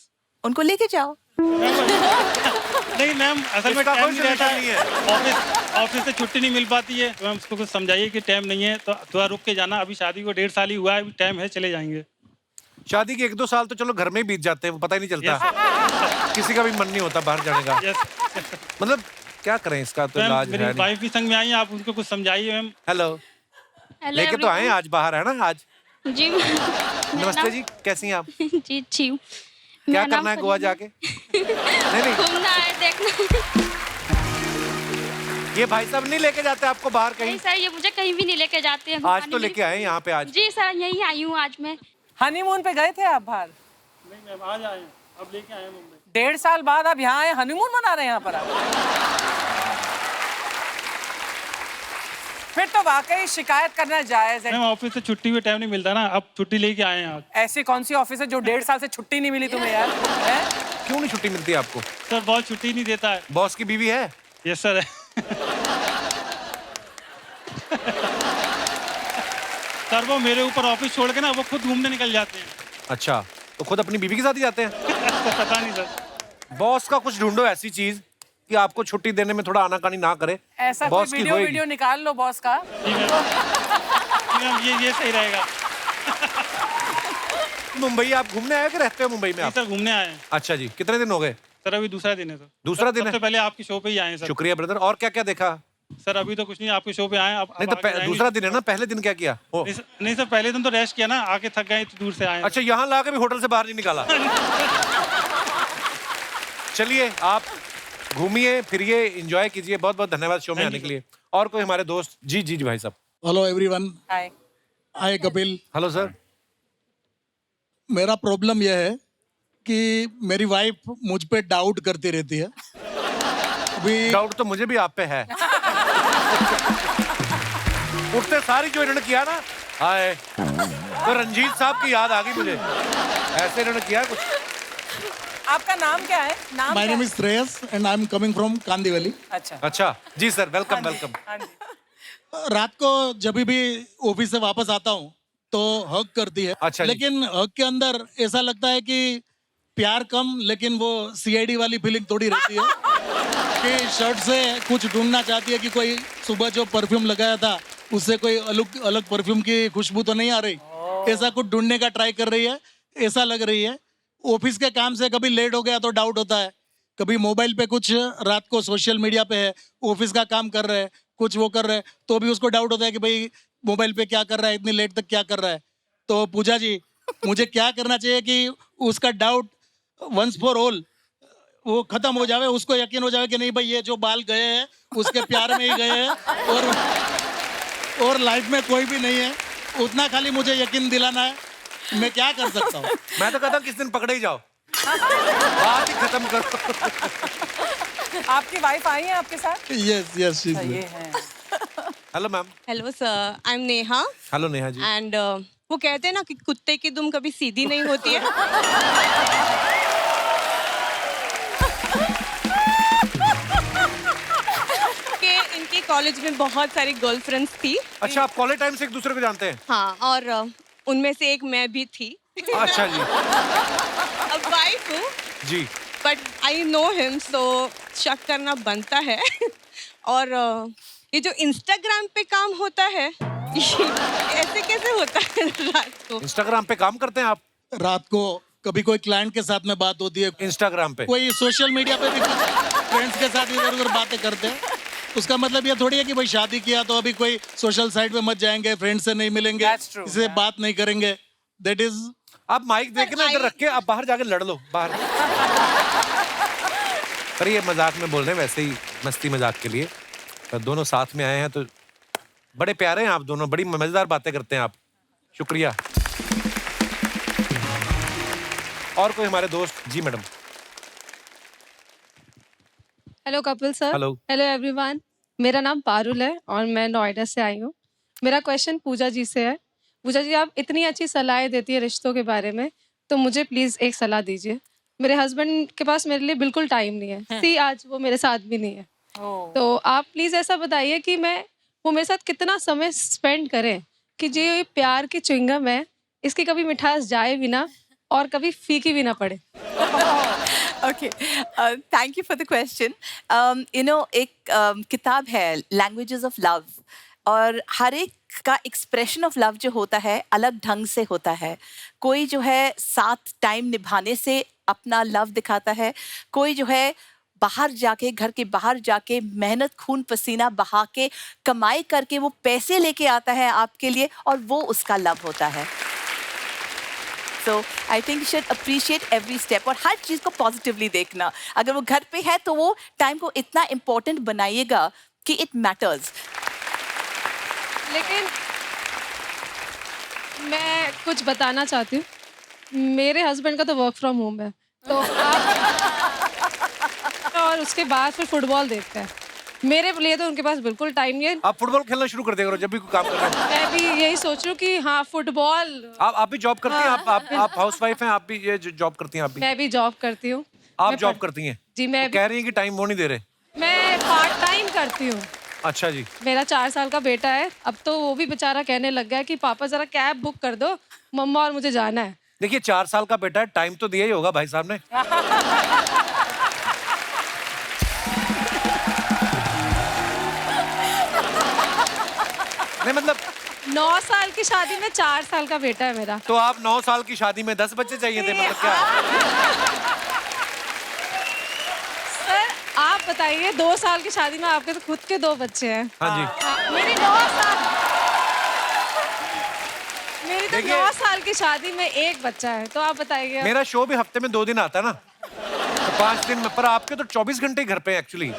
उनको लेके जाओ। नहीं मैम, असल में इसका टाइम कोई नहीं रहता solution नहीं है, ऑफिस से छुट्टी नहीं मिल पाती है। तो मैम उसको कुछ समझाइए कि टाइम नहीं है, तो थोड़ा रुक के जाना। अभी शादी को 1.5 साल ही हुआ है, अभी टाइम है, चले जाएंगे। शादी के 1-2 साल तो चलो घर में ही बीत जाते हैं, वो पता ही नहीं चलता। किसी का भी मन नहीं होता बाहर जाने का। मतलब क्या करें, इसका तो इलाज मेरी है नहीं। वाइफ भी संग में आई है, आप उनको कुछ समझाइए मैम। हेलो, लेके तो आए हैं आज बाहर, है ना आज। जी नमस्ते जी, कैसी हैं आप? जी अच्छी हूँ। क्या मेरा नाम करना है गोवा जाके? नहीं घूमना है, देखना। ये भाई साहब नहीं लेके जाते आपको बाहर नहीं कहीं? सर, ये मुझे कहीं भी नहीं लेके जाते हैं आज घुमाने तो के लेके आए यहाँ पे आज। लिए। जी सर, यही आई हूँ आज मैं। हनीमून पे गए थे आप बाहर? नहीं मैम, आज आए हैं, अब लेके आए हैं मुंबई। 1.5 साल बाद आप यहाँ आए, हनीमून मना रहे हैं यहाँ पर आप? फिर तो वाकई शिकायत करना जायज है। मैम ऑफिस से छुट्टी भी टाइम नहीं मिलता ना, अब छुट्टी लेके आए हैं आज। ऐसी कौन सी ऑफिस है जो 1.5 साल से छुट्टी नहीं मिली तुम्हें यार? हैं? क्यों नहीं छुट्टी मिलती है आपको? सर बहुत छुट्टी नहीं देता है। बॉस की बीवी है? Yes sir. सर वो मेरे ऊपर ऑफिस छोड़ के ना वो खुद घूमने निकल जाते हैं। अच्छा, तो खुद अपनी बीवी के साथ ही जाते हैं? तो पता नहीं सर। बॉस का कुछ ढूंढो ऐसी चीज कि आपको छुट्टी देने में थोड़ा आनाकानी ना करे। ऐसा कोई बॉस की होएगी। वीडियो निकाल लो बॉस का। जी मैम, ये सही रहेगा। मुंबई आप घूमने आए हो कि रहते हो मुंबई में नहीं आप? सर, घूमने आए हैं। अच्छा जी, कितने दिन हो गए? सर अभी दूसरा दिन है सर। दूसरा दिन है? सबसे पहले आपकी शो पे ही आए हैं सर। शुक्रिया ब्रदर। और क्या क्या देखा? सर अभी तो कुछ नहीं, आपके शो पे आए हैं। अब नहीं तो आगे जाएंगे। दूसरा दिन है ना, पहले दिन क्या किया? ओ, नहीं सर, पहले दिन तो रेस्ट किया ना, आके थक गए तो दूर से आए हैं। अच्छा, यहाँ ला के भी होटल से बाहर नहीं निकाला? चलिए, आप घूमिए फिरिए, एंजॉय कीजिए। बहुत बहुत धन्यवाद शो में आने के लिए। और कोई हमारे दोस्त? जी जी जी भाई साहब। Hello everyone, hi. Hi Kapil. Hello sir. मेरा प्रॉब्लम यह है कि मेरी वाइफ मुझ पे डाउट करती रहती है। अभी डाउट तो मुझे भी आप पे है। उठते सारी जो इन्होंने किया ना, हाय, तो रंजीत साहब की याद आ गई मुझे। ऐसे इन्होंने किया कुछ। आपका नाम क्या है? नाम माय क्या नेम है? Is Shreyas and I am coming from Kandivali. अच्छा। अच्छा जी सर, वेलकम वेलकम। हाँ जी। रात को जब भी ऑफिस से वापस आता हूँ तो हग करती है। अच्छा जी। लेकिन हग के अंदर ऐसा लगता है कि प्यार कम, लेकिन वो सीआईडी वाली फीलिंग थोड़ी रहती है कि शर्ट से कुछ ढूंढना चाहती है कि कोई सुबह जो परफ्यूम लगाया था उससे कोई अलग अलग परफ्यूम की खुशबू तो नहीं आ रही। ऐसा कुछ ढूंढने का ट्राई कर रही है, ऐसा लग रही है। ऑफिस के काम से कभी लेट हो गया तो डाउट होता है, कभी मोबाइल पे कुछ रात को सोशल मीडिया पे है, ऑफिस का काम कर रहे हैं, कुछ वो कर रहे हैं, तो भी उसको डाउट होता है कि भाई मोबाइल पे क्या कर रहा है, इतनी लेट तक क्या कर रहा है। तो पूजा जी, मुझे क्या करना चाहिए कि उसका डाउट वंस फॉर ऑल वो खत्म हो जावे, उसको यकीन हो जावे कि नहीं भाई ये जो बाल गए हैं उसके प्यार में ही गए हैं और लाइफ में कोई भी नहीं है। उतना खाली मुझे यकीन दिलाना है, मैं क्या कर सकता हूँ। मैं तो कहता हूँ किस दिन पकड़े ही जाओ, बात ही खत्म करो। आपकी वाइफ आई है आपके साथ? यस यस ये है। Hello ma'am. Hello sir, I am Neha hello Neha ji. And वो कहते हैं ना कि कुत्ते की दुम कभी सीधी नहीं होती है। कि इनके कॉलेज में बहुत सारी गर्लफ्रेंड्स थी। अच्छा, आप कॉलेज टाइम से एक दूसरे को जानते हैं? हाँ, और उनमें से एक मैं भी थी। अच्छा जी। अब वाइफ हूँ, जी। बट आई नो हिम, सो शक करना बनता है। और ये जो इंस्टाग्राम पे काम होता है, ऐसे कैसे होता है रात को? इंस्टाग्राम पे काम करते हैं आप? रात को कभी कोई क्लाइंट के साथ में बात होती है, इंस्टाग्राम पे कोई सोशल मीडिया पे भी फ्रेंड्स के साथ इधर उधर बातें करते हैं। उसका मतलब ये थोड़ी है कि भाई शादी किया तो अभी कोई सोशल साइट पे मत जाएंगे, फ्रेंड से नहीं मिलेंगे, That's true, इससे बात नहीं करेंगे। दैट इज आप माइक देके ना इधर रख के आप बाहर जाके लड़ लो बाहर। पर ये मजाक में बोल रहे हैं, वैसे ही मस्ती मजाक के लिए। तो दोनों साथ में आए हैं तो बड़े प्यारे हैं आप दोनों, बड़ी मजेदार बातें करते हैं आप। शुक्रिया। और कोई हमारे दोस्त? जी madam. Hello Kapil sir. Hello. Hello everyone, मेरा नाम पारुल है और मैं नोएडा से आई हूँ। मेरा क्वेश्चन पूजा जी से है। पूजा जी, आप इतनी अच्छी सलाहें देती है रिश्तों के बारे में, तो मुझे प्लीज़ एक सलाह दीजिए। मेरे हस्बैंड के पास मेरे लिए बिल्कुल टाइम नहीं है। सी आज वो मेरे साथ भी नहीं है। तो आप प्लीज़ ऐसा बताइए कि वो मेरे साथ कितना समय स्पेंड करें कि जो ये प्यार की च्युइंगम है, इसकी कभी मिठास जाए भी ना और कभी फीकी भी ना पड़े। Okay, thank you for the question. एक किताब है लैंग्वेजेस ऑफ लव, और हर एक का एक्सप्रेशन ऑफ लव जो होता है अलग ढंग से होता है। कोई जो है साथ टाइम निभाने से अपना लव दिखाता है, कोई जो है बाहर जाके, घर के बाहर जाके मेहनत खून पसीना बहा के कमाई करके वो पैसे लेके आता है आपके लिए, और वो उसका लव होता है। So I think you should appreciate every step और हर चीज़ को पॉजिटिवली देखना। अगर वो घर पे है तो वो टाइम को इतना इम्पोर्टेंट बनाइएगा कि इट मैटर्स। लेकिन मैं कुछ बताना चाहती हूँ, मेरे हस्बैंड का तो वर्क फ्रॉम होम है, तो आप और उसके बाद फिर फुटबॉल देखते हैं। मेरे लिए तो उनके पास बिल्कुल टाइम नहीं है। आप फुटबॉल खेलना शुरू कर देगा जब भी कोई काम कर रहे हैं। मैं भी यही सोच रही हूँ कि हाँ, फुटबॉल। आप भी जॉब करती हैं? आप हाउसवाइफ हैं? आप भी ये जॉब करती हैं? आप भी? मैं भी जॉब करती हूँ। आप जॉब करती हैं? जी, मैं तो कह रही हैं कि टाइम वो नहीं दे रहे। मैं पार्ट टाइम करती हूँ। अच्छा जी। मेरा 4 साल का बेटा है, अब तो वो भी बेचारा कहने लग गया है कि पापा जरा कैब बुक कर दो, मम्मा और मुझे जाना है। देखिए 4 साल का बेटा है, टाइम तो दिया ही होगा भाई साहब ने। नहीं मतलब 9 साल की शादी में 4 साल का बेटा है मेरा। तो आप 9 साल की शादी में 10 बच्चे चाहिए थे, मतलब क्या? सर आप बताइए, 2 साल की शादी में आपके तो खुद के 2 बच्चे हैं। हाँ जी। मेरी 9 साल की शादी में 1 बच्चा है, तो आप बताइए। मेरा शो भी हफ्ते में 2 दिन आता है ना, तो 5 दिन में, पर आपके तो 24 घंटे घर पे एक्चुअली।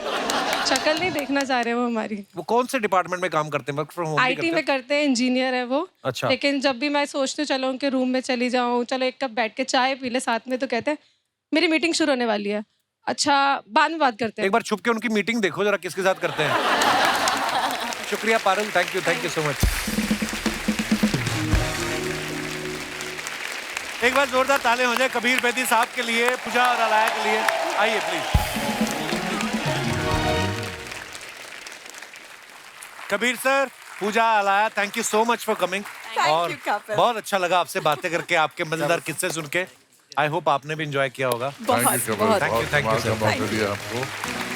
शक्ल नहीं देखना चाह रहे वो हमारी। वो कौन से डिपार्टमेंट में काम करते हैं? वर्क फ्रॉम होम IT में करते हैं, इंजीनियर है वो। अच्छा। लेकिन जब भी मैं सोचती हूँ चलो उनके रूम में चली जाऊँ, चलो एक कप बैठ के चाय पी ले साथ में, तो कहते हैं मेरी मीटिंग शुरू होने वाली है। अच्छा, बाद में बात करते हैं। एक बार छुप के उनकी मीटिंग देखो जरा किसके साथ करते हैं। शुक्रिया Parul, thank you so much. एक बार जोरदार ताले हो जाए कबीर बेदी साहब के लिए, पूजा और अलाया के लिए। आइए please. Kabir sir, Puja, Alaya, thank you so much for coming. और बहुत अच्छा लगा आपसे बातें करके, आपके मजेदार किस्से सुन के। आई होप आपने भी एंजॉय किया होगा। Thank you thank you sir. आपको।